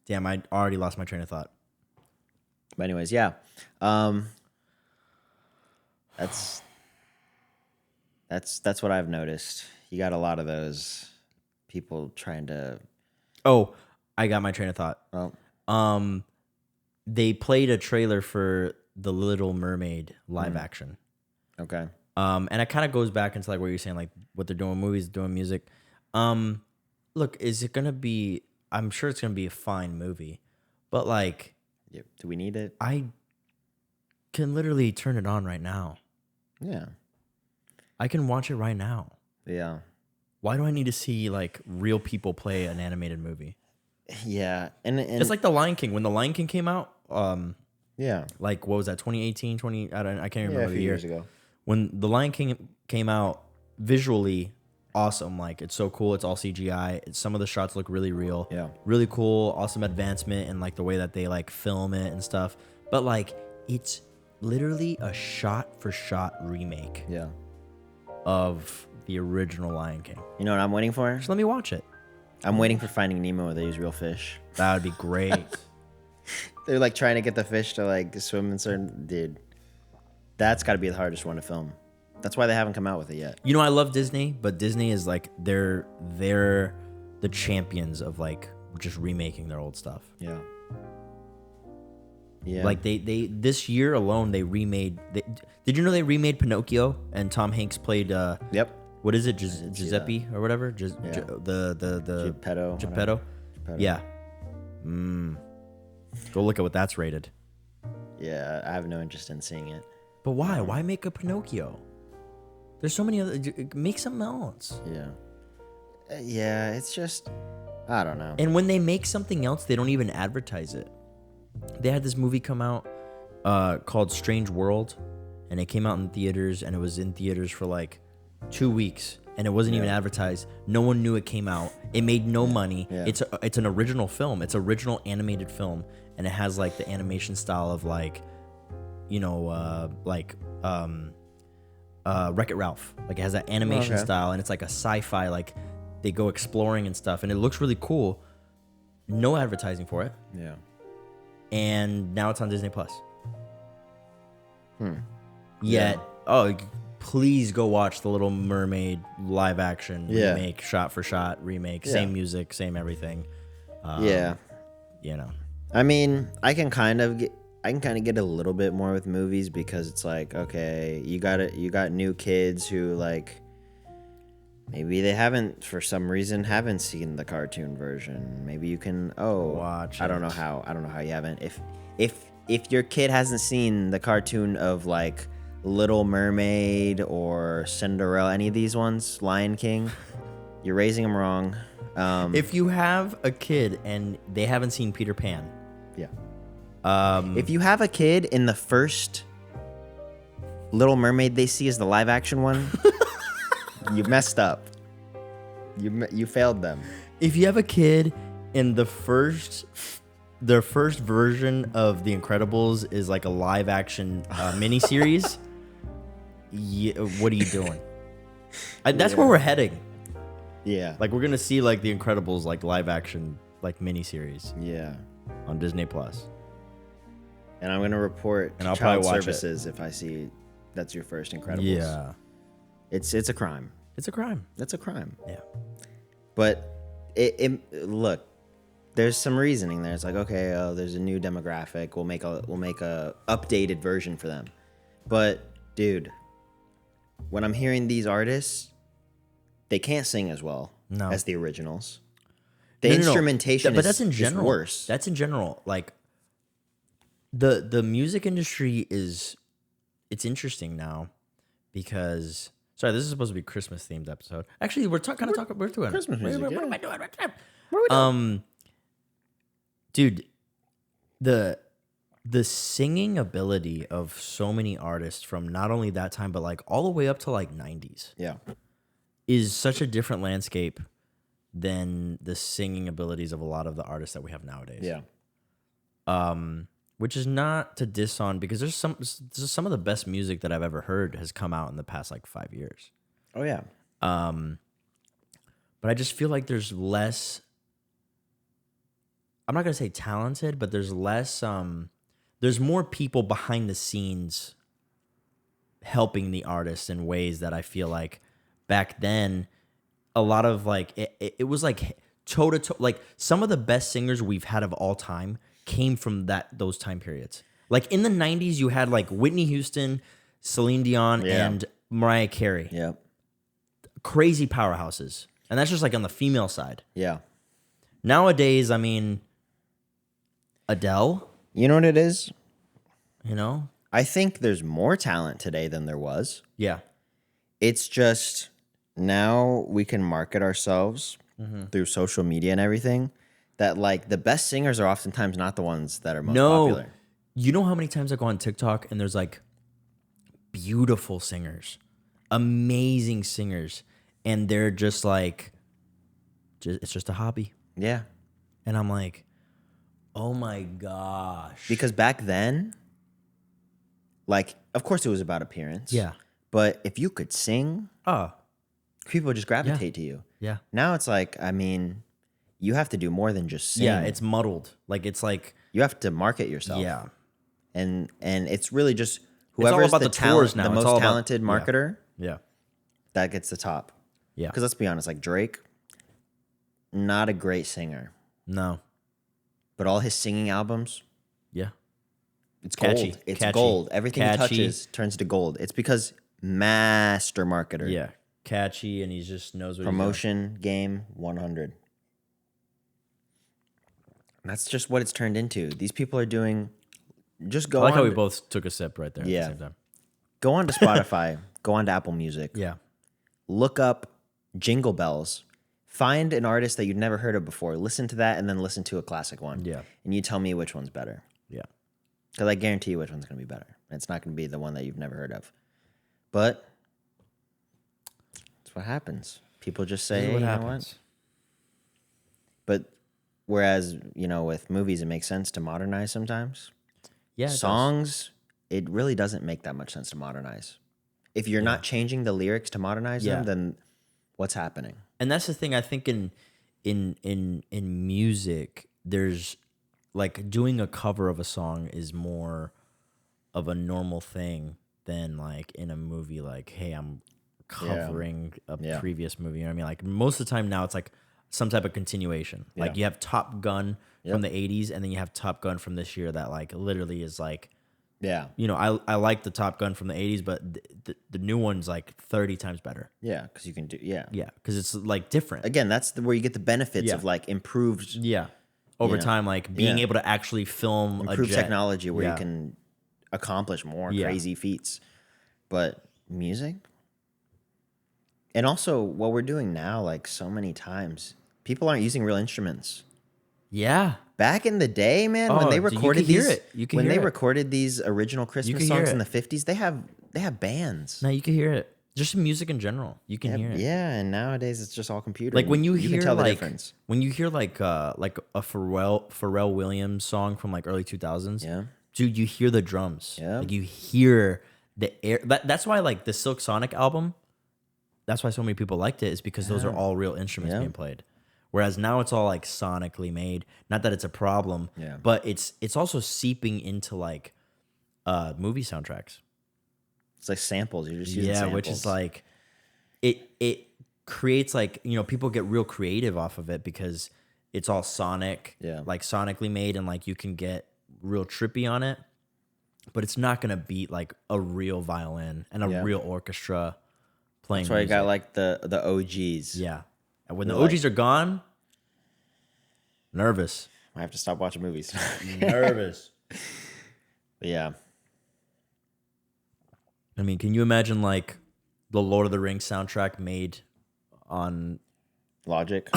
I already lost my train of thought. But anyways, yeah. That's what I've noticed. You got a lot of those people trying to, Oh, I got my train of thought. well, They played a trailer for the Little Mermaid live action. okay. And it kind of goes back into like what you're saying, like what they're doing with movies, doing music. Look, is it gonna be? I'm sure it's gonna be a fine movie, but like Yeah. Do we need it? I can literally turn it on right now. Yeah. I can watch it right now. Yeah. Why do I need to see like real people play an animated movie? Yeah. And It's like The Lion King. When The Lion King came out, yeah. like what was that? 2018, 20? I can't Yeah, remember a the few year. years ago. When The Lion King came out, visually, awesome. Like, it's so cool. It's all CGI. Some of the shots look really real. Yeah. Really cool. Awesome advancement in like the way that they like film it and stuff. But like, it's literally a shot-for-shot remake Yeah. of the original Lion King. You know what I'm waiting for? Just let me watch it. I'm waiting for Finding Nemo where they use real fish. That would be great. They're like trying to get the fish to like swim in certain. Dude, that's got to be the hardest one to film. That's why they haven't come out with it yet. You know, I love Disney, but Disney is like they're the champions of like just remaking their old stuff. Yeah. Yeah. Like they this year alone they remade. Did you know they remade Pinocchio and Tom Hanks played? Yep. What is it, see Giuseppe or whatever? The Geppetto. Geppetto. Yeah. Go look at what that's rated. Yeah, I have no interest in seeing it. But why? Why make a Pinocchio? There's so many other. Make something else. Yeah. Yeah, it's just, I don't know. And when they make something else, they don't even advertise it. They had this movie come out called Strange World, and it came out in theaters, and it was in theaters for like 2 weeks, and it wasn't even advertised. No one knew it came out. It made no money. Yeah. It's an original film. It's original animated film, and it has like the animation style of like, you know, Wreck-It Ralph. Like, it has that animation style, and it's like a sci-fi, like they go exploring and stuff, and it looks really cool. No advertising for it, Yeah. and now it's on Disney Plus. Yet, please go watch The Little Mermaid live action remake, shot for shot remake, same music, same everything. Yeah. You know. I mean, I can kind of get a little bit more with movies because it's like, okay, you got new kids who like maybe they haven't for some reason haven't seen the cartoon version. Maybe you can watch I don't know how you haven't. If your kid hasn't seen the cartoon of like Little Mermaid or Cinderella, any of these ones, Lion King, you're raising them wrong. If you have a kid and they haven't seen Peter Pan, if you have a kid in the first Little Mermaid they see as the live action one, you messed up. You failed them. if you have a kid in their first version of The Incredibles is like a live action miniseries, what are you doing? That's where we're heading. Yeah. Like, we're gonna see like The Incredibles like live action like miniseries Yeah. on Disney Plus. And I'm gonna report And I'll child probably watch services if I see that's your first Incredibles. Yeah, It's a crime. it's a crime. That's a crime. Yeah. But it look, there's some reasoning there. It's like, okay, there's a new demographic. We'll make a updated version for them. But dude, when I'm hearing these artists, they can't sing as well as the originals. The instrumentation but that's in general. is worse. That's in general. Like, the music industry it's interesting now because this is supposed to be a Christmas themed episode. Actually, we're doing Christmas music. What am I doing? Dude, the singing ability of so many artists from not only that time but like all the way up to like 90s Yeah. is such a different landscape than the singing abilities of a lot of the artists that we have nowadays. Yeah. Which is not to diss on because there's some of the best music that I've ever heard has come out in the past like 5 years. Oh yeah. But I just feel like there's less. I'm not gonna say talented, but there's less. There's more people behind the scenes helping the artists in ways that I feel like back then, a lot of like it was like toe to toe. Like, some of the best singers we've had of all time came from those time periods. Like, in the 90s, you had like Whitney Houston, Celine Dion, and Mariah Carey. Yeah. Crazy powerhouses. And that's just like on the female side. Yeah. Nowadays, I mean, Adele, You know what it is? you know? I think there's more talent today than there was. Yeah. It's just now we can market ourselves through social media and everything. That like the best singers are oftentimes not the ones that are most popular. You know how many times I go on TikTok and there's like beautiful singers, amazing singers, and they're just like, it's just a hobby. Yeah. And I'm like, oh my gosh. Because back then, like, of course it was about appearance. Yeah. But if you could sing, Oh, people would just gravitate to you. yeah. Now it's like, I mean, you have to do more than just sing. Yeah, it's muddled. Like, it's like, you have to market yourself. yeah. And it's really just all whoever's about the the tours now. the It's most all about- talented marketer, Yeah. that gets the top. Yeah. Because let's be honest, like Drake, not a great singer, No. but all his singing albums, Yeah. it's Catchy. gold. It's Catchy. gold. Everything he Catchy. touches turns to gold. It's because master marketer. Yeah. Catchy, and he just knows what Promotion game 100. That's just what it's turned into. These people are doing. Just he's go doing. I like on. how we both took a sip right there Yeah. at the same time. Go on to Spotify. Go on to Apple Music. Yeah. Look up Jingle Bells. Find an artist that you've never heard of before. Listen to that, and then listen to a classic one. Yeah. And you tell me which one's better. Yeah. Because I guarantee you which one's going to be better. It's not going to be the one that you've never heard of. But that's what happens. People just say, This is hey, what you know happens. what? But whereas, with movies, it makes sense to modernize sometimes. Yeah. it does. Songs, it really doesn't make that much sense to modernize. If you're not changing the lyrics to modernize Yeah. them, then what's happening? And that's the thing. I think in music, there's like doing a cover of a song is more of a normal thing than like in a movie. Like, hey, I'm covering a Yeah. previous movie. You know what I mean? Like most of the time now, it's like some type of continuation. Like Yeah. you have Top Gun from the '80s, and then you have Top Gun from this year that like literally is like, Yeah. I like the Top Gun from the '80s, but the new one's like 30 times better. Yeah, because you can do, yeah. Yeah, because it's like different. Again, that's where you get the benefits Yeah. of like improved Yeah. Over know, time, like being yeah. able to actually film improved a jet. technology where Yeah. you can accomplish more Yeah. crazy feats. But music, and also what we're doing now, like so many times, people aren't using real instruments. Yeah. Back in the day, man, Oh, when they dude, you recorded could hear these, it. You could when hear they it. recorded these original Christmas could hear songs it. in the 50s, they have bands. No, you can hear it. Just music in general, you can hear it. Yeah, and nowadays it's just all computer. Like when you can hear tell the like difference. when you hear like a Pharrell Williams song from like early 2000s. Yeah. Dude, you hear the drums. Yeah. Like you hear the air. That's why like the Silk Sonic album. That's why so many people liked it, is because those are all real instruments Yeah. being played. Whereas now it's all like sonically made. Not that it's a problem, Yeah. but it's also seeping into like movie soundtracks. It's like samples. You're just using Yeah, samples. which is like it creates like, people get real creative off of it because it's all sonic, Yeah. like sonically made, and like you can get real trippy on it, but it's not gonna beat like a real violin and a Yeah. real orchestra playing. That's why you got music. like the OGs. Yeah, and when the They're like- OGs are gone, nervous, I have to stop watching movies. nervous. But yeah. I mean, can you imagine like the Lord of the Rings soundtrack made on? Logic.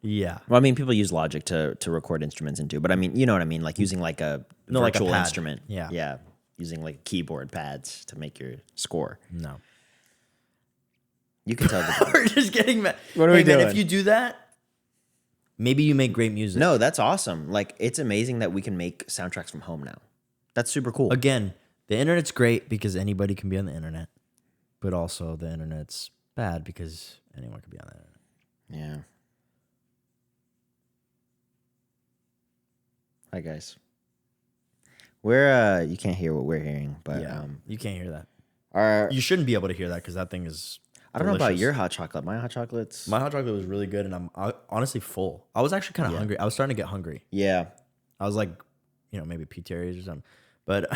Yeah, Well, I mean, people use Logic to record instruments into, but I mean, you know what I mean? Like using like a No, like a virtual pad. instrument. Yeah. Yeah. Using like keyboard pads to make your score. no. You can tell the difference. We're just getting mad. What are Hey, we man, doing? if you do that, maybe you make great music. No, that's awesome. Like, it's amazing that we can make soundtracks from home now. That's super cool. Again, the internet's great because anybody can be on the internet, but also the internet's bad because anyone can be on the internet. Yeah. Hi, guys. We're, you can't hear what we're hearing, but, You can't hear that. our, You shouldn't be able to hear that because that thing is. I don't know about delicious. your hot chocolate. My hot chocolate's, My hot chocolate was really good, and I'm honestly full. I was actually kind of hungry. I was starting to get hungry. yeah. I was like, maybe P-Terry's or something. But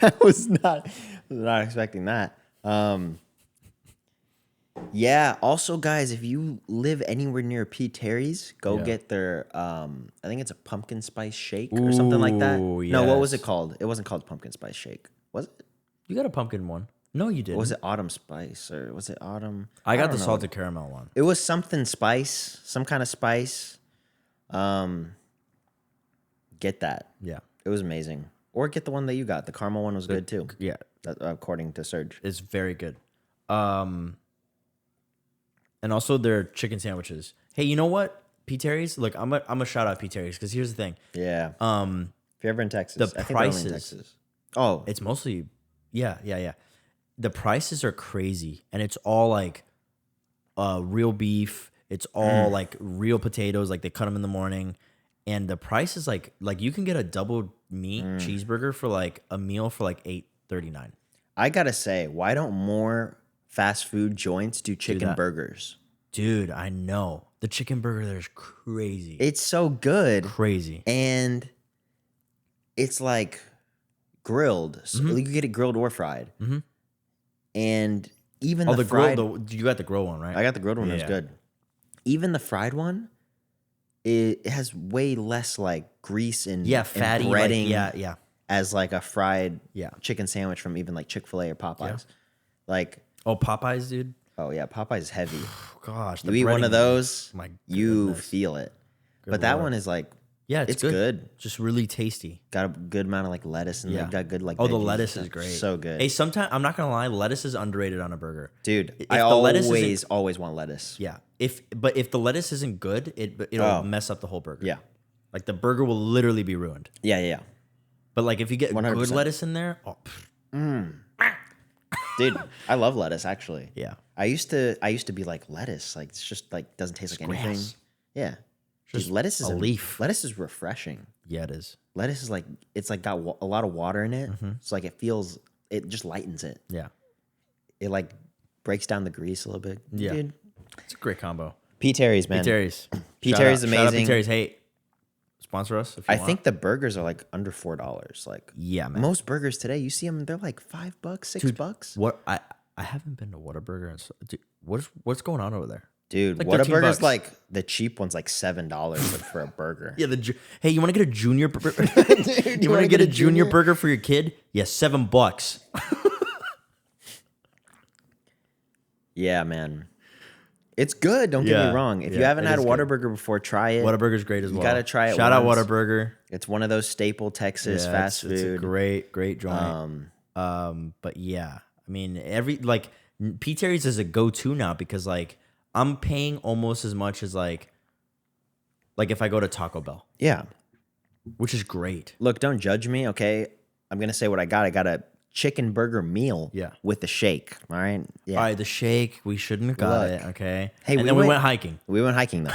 I was not expecting that. Yeah. Also, guys, if you live anywhere near P. Terry's, go Yeah. get their. I think it's a pumpkin spice shake or something like that. Ooh, No, what was yes. it called? It wasn't called pumpkin spice shake. Was it? you got a pumpkin one. No, you didn't. Was it autumn spice or was it autumn? I got don't the know. salted caramel one. It was something spice, some kind of spice. Get that. Yeah. It was amazing. or get the one that you got. The caramel one was good too. Yeah, According to Serge. it's very good. And also their chicken sandwiches. Hey, you know what? P. Terry's. Look, I'm a shout out P. Terry's because here's the thing. Yeah. If you're ever in Texas, The I think they're only in prices. Texas. Oh, It's mostly, yeah. The prices are crazy, and it's all like real beef. It's all like real potatoes. Like they cut them in the morning, and the price is like you can get a double meat cheeseburger for like a meal for like $8.39. I gotta say, why don't more fast food joints do chicken that. burgers? Dude, I know the chicken burger there is crazy. It's so good. Crazy. And it's like grilled. So you can get it grilled or fried. And even the fried, grill. You got the grill one, right? I got the grilled one. It was Yeah. good. Even the fried one, it has way less like grease and fatty. and Like, breading yeah. as like a fried Yeah. chicken sandwich from even like Chick-fil-A or Popeyes. Like, Oh, Popeyes, dude. oh yeah, Popeyes is heavy. Oh, gosh, You eat one of those, My you goodness. feel it. But that Lord. one is like, Yeah, it's good. Just really tasty. got a good amount of like lettuce and Yeah. got good like. Oh, the veggies and lettuce stuff. is great. So good, Hey, sometimes I'm not gonna lie, lettuce is underrated on a burger. dude. If I the lettuce always want lettuce. Yeah. If the lettuce isn't good, it'll Oh. mess up the whole burger. Yeah, Like the burger will literally be ruined. yeah. But like if you get 100%. good lettuce in there, oh, Dude, I love lettuce actually. yeah. I used to be like lettuce, like it's just like doesn't taste like anything. grass. Yeah, Just dude, lettuce is a leaf. Lettuce is refreshing. Yeah, it is. Lettuce is like it's like got a lot of water in it. It's like it just lightens it. Yeah. It like breaks down the grease a little bit. Yeah. Dude. It's a great combo. P. Terry's, man. P. Terry's. P. Shout Terry's out- shout out amazing. P. Terry's. Hey, sponsor us if you I want. think the burgers are like under $4. Like Yeah, man. most burgers today, you see them, they're like $5, $6. What I haven't been to Whataburger and so, dude, what's going on over there? Dude, like Whataburger's $13. like the cheap one's like $7 for a burger. Yeah, hey, you want to get a junior burger? You want to get a junior burger for your kid? Yeah, $7. Yeah, man. It's good. Don't get Yeah, me wrong. If you yeah, haven't it had a is good. Whataburger before, try it. Whataburger's great as well. gotta try it Shout out once. Whataburger. It's one of those staple Texas fast It's a food. great joint. But yeah, I mean, P. Terry's is a go-to now because like I'm paying almost as much as like if I go to Taco Bell, Yeah. which is great. Look, don't judge me, okay? I'm gonna say what I got. I got a chicken burger meal. Yeah. With the shake. All right. Yeah. All right, the shake we shouldn't have got Look. it. Okay. Hey, and we then we went- went hiking. We went hiking though.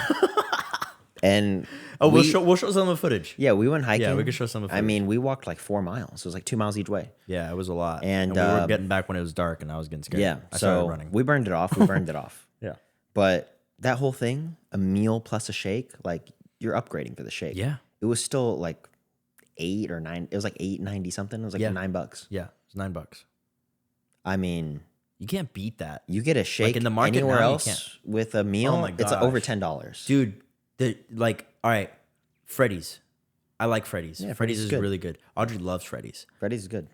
And We'll show some of the footage. yeah, we went hiking. Yeah, we could show some of the I footage. mean, we walked like 4 miles. It was like 2 miles each way. Yeah, it was a lot. And, we were getting back when it was dark, and I was getting scared. Yeah. I started So running. we burned it off. We burned it off. Yeah. But that whole thing, a meal plus a shake, like you're upgrading for the shake. Yeah. It was still like 8 or 9. It was like $8.90 something. It was like Yeah. $9. Yeah, it's $9. I mean, You can't beat that, you get a shake in the market anywhere now, you else can't. with a meal. Oh my It's over gosh. $10. dude. All right, Freddy's. I like Freddy's. Yeah, Freddy's Freddy's is is good. really good. Audrey loves Freddy's. Freddy's is good.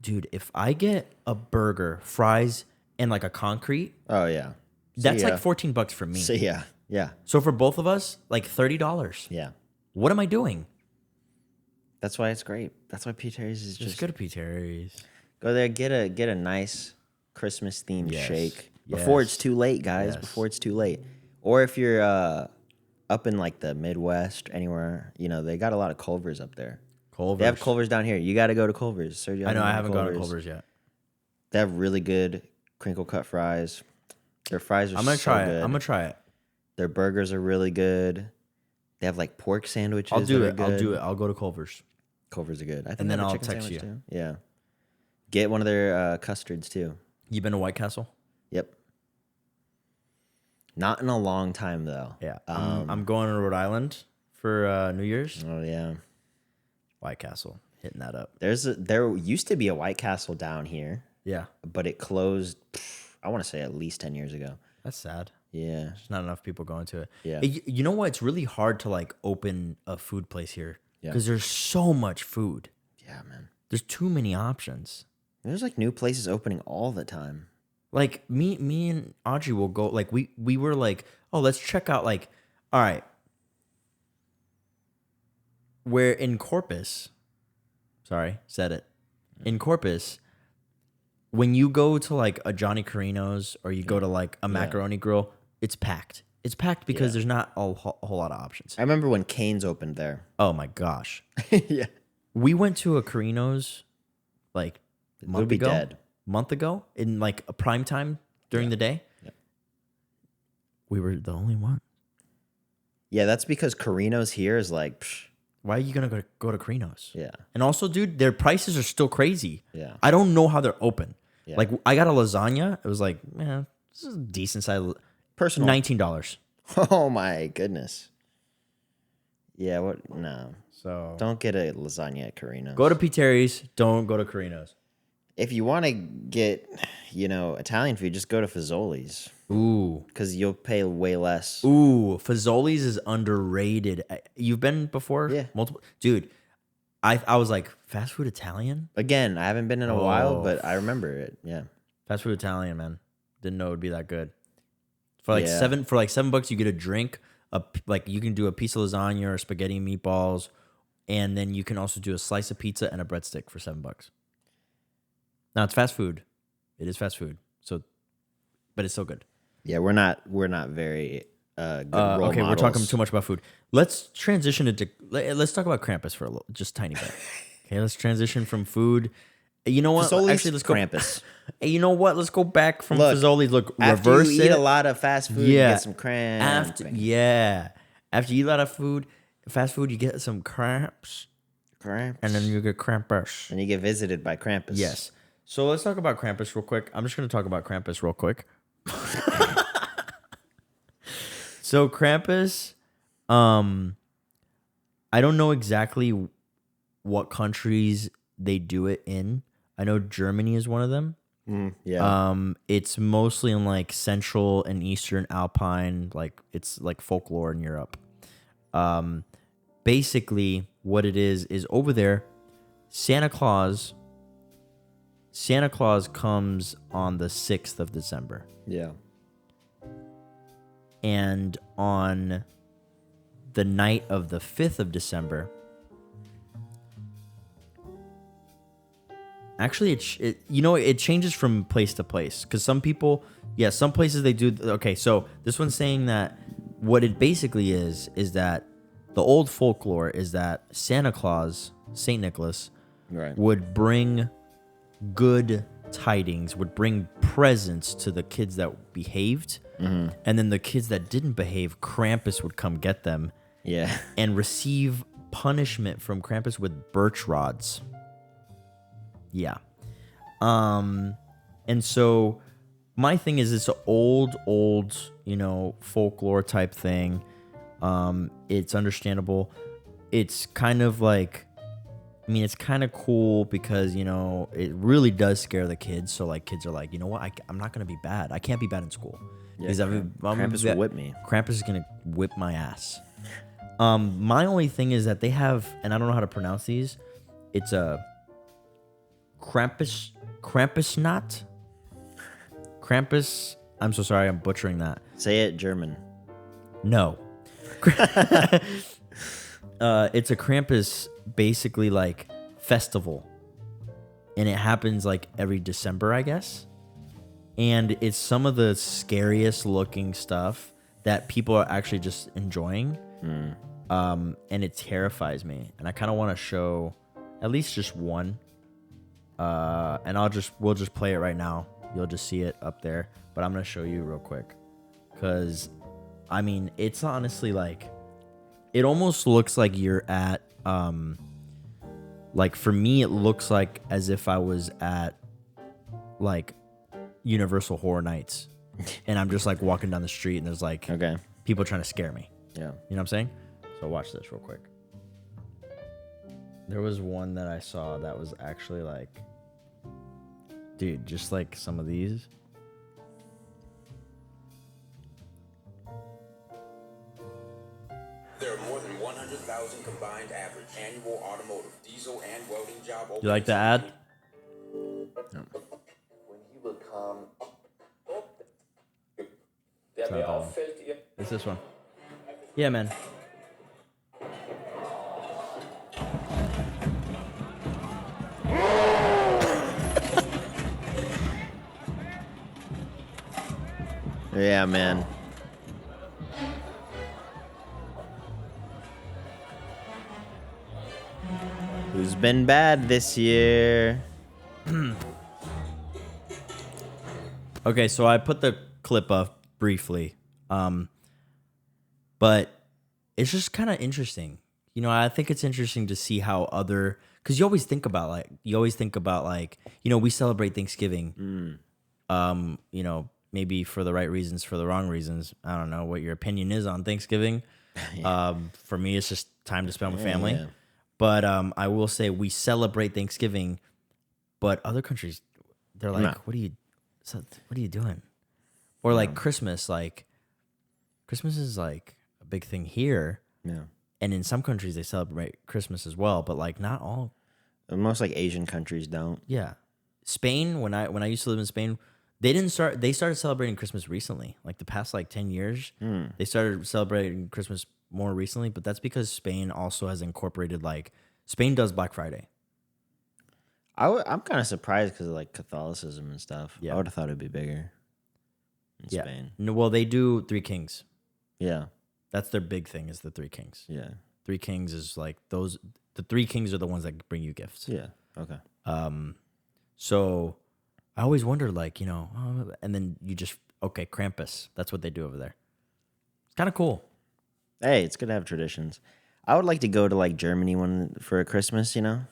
Dude, if I get a burger, fries, and like a concrete, Oh yeah. that's ya. like $14 for me. So yeah. Yeah. So for both of us, like $30. Yeah. What am I doing? That's why it's great. That's why P. Terry's is Just just go to P. Terry's. go there, get a nice Christmas themed Yes. shake before it's Yes. too late, guys. Yes. Before it's too late. Or if you're up in like the Midwest, anywhere, they got a lot of Culver's up there. Culver's. They have Culver's down here. You got to go to Culver's. Sergio, I know. I haven't gone to Culver's yet. They have really good crinkle cut fries. Their fries are I'm gonna so try good. it. I'm gonna try it. Their burgers are really good. They have like pork sandwiches. I'll do that are it. I'll good. do it. I'll go to Culver's. Culver's are good. I think And they then have a I'll chicken text sandwich you. too. Yeah. Get one of their custards too. You been to White Castle? Yep. Not in a long time though. Yeah. I'm going to Rhode Island for New Year's. Oh yeah. White Castle, hitting that up. There used to be a White Castle down here, Yeah, but it closed. I want to say at least 10 years ago. that's sad. Yeah. There's not enough people going to it. Yeah. You know what? It's really hard to like open a food place here Yeah. because there's so much food. Yeah, man. There's too many options. There's like new places opening all the time. Like me and Audrey will go. Like we were like, oh, let's check out. Like, all right, we're in Corpus. Sorry, said it. In Corpus, when you go to like a Johnny Carino's or you go to like a Macaroni Grill, it's packed. It's packed because there's not a whole lot of options. I remember when Cane's opened there. Oh my gosh. Yeah. We went to a Carino's like a month ago. Dead. Month ago in like a prime time during the day. Yeah. We were the only one. Yeah, that's because Carino's here is like, psh, Why are you gonna go to Carino's? yeah. And also, dude, their prices are still crazy. Yeah. I don't know how they're open. Yeah. Like, I got a lasagna. It was like, man, this is a decent size. Personal. $19. Oh my goodness. Yeah, what? No. So Don't get a lasagna at Carino's. go to P. Terry's. Don't go to Carino's. If you want to get, Italian food, just go to Fazoli's Ooh. because you'll pay way less. Ooh, Fazoli's is underrated. You've been before? Yeah. Multiple. Dude, I was like, fast food Italian? Again, I haven't been in a while, but I remember it. Yeah. Fast food Italian, man. Didn't know it would be that good. For like Yeah. $7, you get a drink. You can do a piece of lasagna or spaghetti and meatballs, and then you can also do a slice of pizza and a breadstick for $7. Now it's fast food. It is fast food. So, but it's still good. Yeah, we're not very good role Okay, we're models. talking too much about food. Let's transition into. Let's talk about Krampus for a little, just tiny bit. Okay, let's transition from food. You know what? Fazoli's, Actually, let's go. Krampus. Hey, you know what? Let's go back from Look, Fazoli's. Look, After reverse you it. eat a lot of fast food, you get some cramps. After you eat a lot of food, fast food, you get some cramps, Cramps. and then you get Krampus. And you get visited by Krampus. Yes. So let's talk about Krampus real quick. I'm just going to talk about Krampus real quick. So Krampus, I don't know exactly what countries they do it in. I know Germany is one of them. Yeah. It's mostly in like central and eastern Alpine, like it's like folklore in Europe. Basically, what it is over there, Santa Claus comes on the 6th of December. Yeah. And on the night of the 5th of December, actually, it changes from place to place. Because some places they do. Okay, so this one's saying that what it basically is that the old folklore is that Santa Claus, Saint Nicholas, Right. would bring good tidings, would bring presents to the kids that behaved. And then the kids that didn't behave, Krampus would come get them Yeah. and receive punishment from Krampus with birch rods. Yeah. And so my thing is it's an old, folklore type thing. It's understandable. It's kind of like, it's kind of cool because, it really does scare the kids. So like kids are like, you know what? I'm not going to be bad. I can't be bad in school. Yeah, Because Krampus will whip me. Krampus is going to whip my ass. My only thing is that they have, and I don't know how to pronounce these. It's a Krampus knot. Krampus. I'm so sorry. I'm butchering that. Say it German. No. It's a Krampus, basically like festival, and it happens like every December, I guess. And it's some of the scariest looking stuff that people are actually just enjoying. And it terrifies me. And I kind of want to show at least just one. And we'll just play it right now. You'll just see it up there. But I'm going to show you real quick. Because, it's honestly like, it almost looks like you're at, like for me, it looks like as if I was at like Universal Horror Nights. And I'm just like walking down the street and there's like people trying to scare me. Yeah. You know what I'm saying? So watch this real quick. There was one that I saw that was actually like, dude, just like some of these. There are more than 100,000 combined average annual automotive, diesel, and welding job openings. You like the ad? When he will come. It's this one. Yeah, man. Yeah, man. Who's been bad this year? Okay, so I put the clip up briefly, but it's just kind of interesting. You know, I think it's interesting to see how other, because you always think about like, we celebrate Thanksgiving. You know, maybe for the right reasons, for the wrong reasons. I don't know what your opinion is on Thanksgiving. For me, it's just time to spend with family. Yeah. But I will say we celebrate Thanksgiving, but other countries, they're like, No. what are you doing? Or like Christmas, Christmas is like a big thing here. Yeah. And in some countries they celebrate Christmas as well, but like not all. Most like Asian countries don't. Yeah. Spain, when I used to live in Spain, they started celebrating Christmas recently. Like the past like 10 years. They started celebrating Christmas more recently, but that's because Spain also has incorporated Spain does Black Friday. I'm kind of surprised because of like Catholicism and stuff. Yeah. I would have thought it'd be bigger in Yeah. Spain. No, well, they do Three Kings. Yeah. That's their big thing is the Three Kings. Yeah. Three Kings is like the Three Kings are the ones that bring you gifts. Yeah. Okay. So I always wondered, and then Krampus. That's what they do over there. It's kind of cool. Hey, it's good to have traditions. I would like to go to like Germany for Christmas, And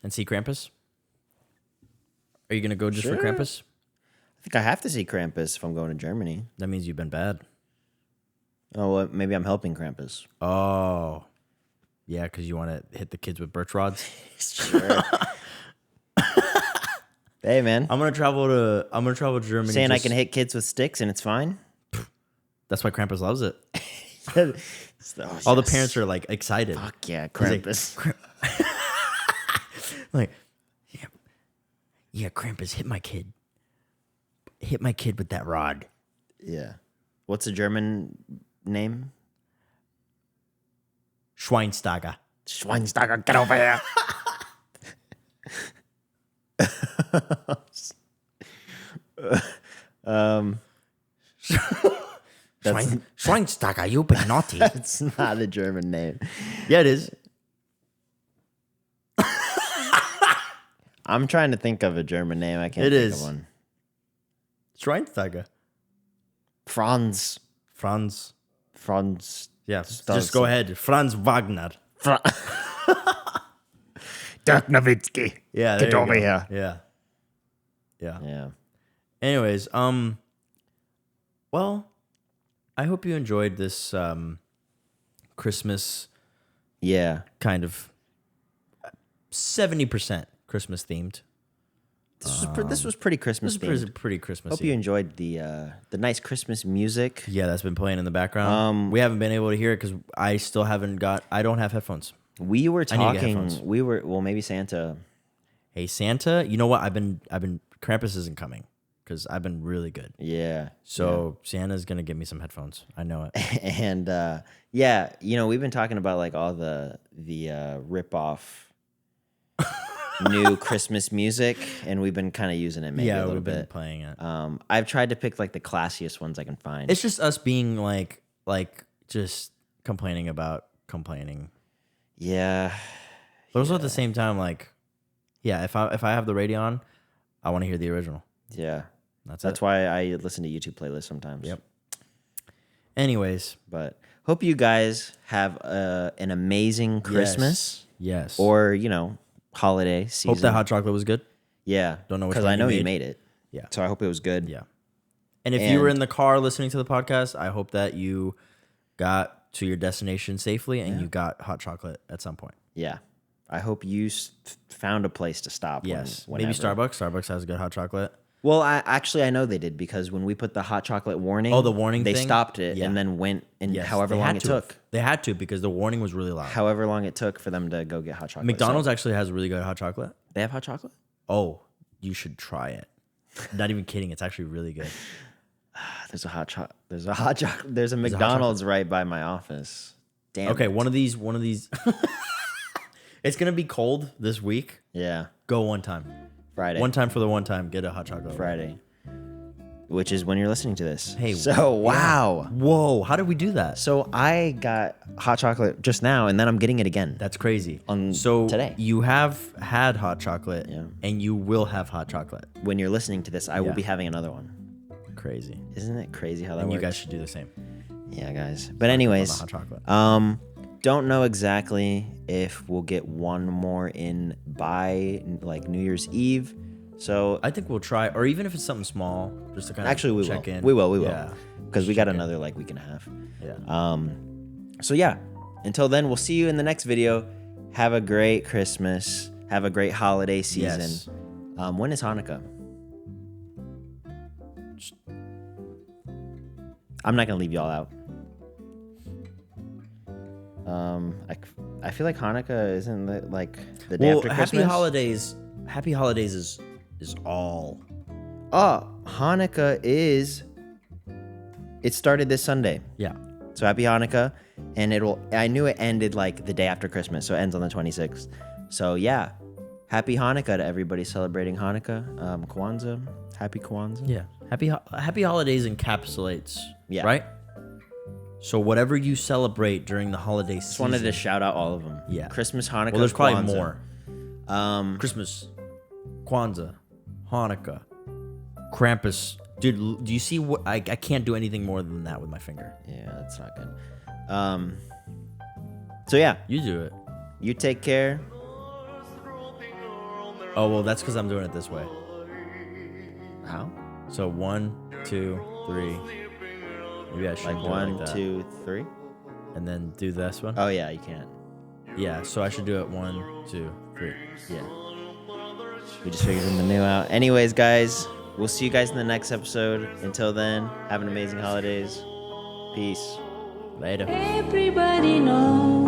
see Krampus? Are you going to go just for Sure. Krampus? I think I have to see Krampus if I'm going to Germany. That means you've been bad. Oh, well, maybe I'm helping Krampus. Oh. Yeah, because you want to hit the kids with birch rods? Sure. Hey, man. I'm gonna travel to Germany. Saying I can hit kids with sticks and it's fine? That's why Krampus loves it. Oh, All the yes. parents are like excited. Fuck yeah, He's like, Krampus. Like, yeah, Krampus, hit my kid. Hit my kid with that rod. Yeah. What's the German name? Schweinsteiger. Schweinsteiger, get over here. Schweinsteiger, you've been naughty. That's not a German name. Yeah, it is. I'm trying to think of a German name. I can't It think is. of one. Schweinsteiger. Franz. Yeah, just go ahead. Franz Wagner. Dirk Nowitzki. Yeah, Get there you over go. here. Yeah. Yeah. Yeah. Anyways, well, I hope you enjoyed this Christmas Yeah. kind of 70% Christmas themed. This was pretty Christmas This is themed. pretty Christmas. Hope you enjoyed the nice Christmas music. Yeah, that's been playing in the background. We haven't been able to hear it because I still haven't I don't have headphones. We were I need to get talking. headphones. Maybe Santa. Hey, Santa, you know what? I've been Krampus isn't coming because I've been really good. Yeah. So Santa's gonna give me some headphones. I know it. And yeah, we've been talking about like all the rip off new Christmas music, and we've been kind of using it maybe a little we've been bit. playing it. I've tried to pick like the classiest ones I can find. It's just us being like just complaining about complaining. Yeah. But also at the same time, if I have the radio on, I want to hear the original. Yeah. That's That's it. why I listen to YouTube playlists sometimes. Yep. Anyways, But hope you guys have an amazing Christmas yes. or, holiday season. Hope that hot chocolate was good. Yeah. Don't know which because one I know you you made. made it. Yeah. So I hope it was good. Yeah. And if you were And- in the car listening to the podcast, I hope that you got to your destination safely and you got hot chocolate at some point. Yeah. I hope you found a place to stop. Yes. whenever. Maybe Starbucks. Starbucks has good hot chocolate. Well, I know they did because when we put the hot chocolate warning, Oh, the warning they thing? stopped it Yeah. and then went and Yes, however they long had it to took. have. They had to because the warning was really loud. However long it took for them to go get hot chocolate. McDonald's So- actually has really good hot chocolate. they have hot chocolate? Oh, you should try it. Not even kidding. It's actually really good. There's a hot chocolate. There's a McDonald's right by my office. Damn. Okay, it. one of these. It's gonna be cold this week. Yeah. Go one time. Friday. One time for the one time. Get a hot chocolate. Friday. which is when you're listening to this. Hey, so wow. Whoa, how did we do that? So I got hot chocolate just now, and then I'm getting it again. That's crazy. So today. You have had hot chocolate, Yeah. and you will have hot chocolate. When you're listening to this, I will Yeah. be having another one. Crazy. Isn't it crazy how that And works? you guys should do the same. Yeah, guys. But anyways, hot chocolate. don't know exactly if we'll get one more in by like New Year's Eve. So I think we'll try, or even if it's something small, just to kind of actually we check will. in. We will. Yeah. Because we got another like week and a half. Yeah. So yeah, until then, we'll see you in the next video. Have a great Christmas. Have a great holiday season. Yes. When is Hanukkah? I'm not gonna leave y'all out. I feel like Hanukkah isn't like the day after Christmas. Happy Holidays. Happy Holidays is all. Oh, Hanukkah is. It started this Sunday. Yeah. So happy Hanukkah, and I knew it ended like the day after Christmas, so it ends on the 26th. So yeah, happy Hanukkah to everybody celebrating Hanukkah. Kwanzaa, happy Kwanzaa. Yeah. Happy Holidays encapsulates. Yeah. Right. So whatever you celebrate during the holiday season. Just wanted to shout out all of them. Yeah. Christmas, Hanukkah. Well, there's probably Kwanzaa. more. Christmas, Kwanzaa, Hanukkah, Krampus. Dude, do you see what I can't do anything more than that with my finger. Yeah, that's not good. So yeah, You do it. you take care. Oh well, that's because I'm doing it this way. How? So 1, 2, 3. Maybe I should Like do it 1, like that. 2, 3. And then do this one. Oh yeah, you can't. Yeah. So I should do it 1, 2, 3. Yeah. We just figured the new out. Anyways, guys, we'll see you guys in the next episode. Until then, have an amazing holidays. Peace. Later. Everybody knows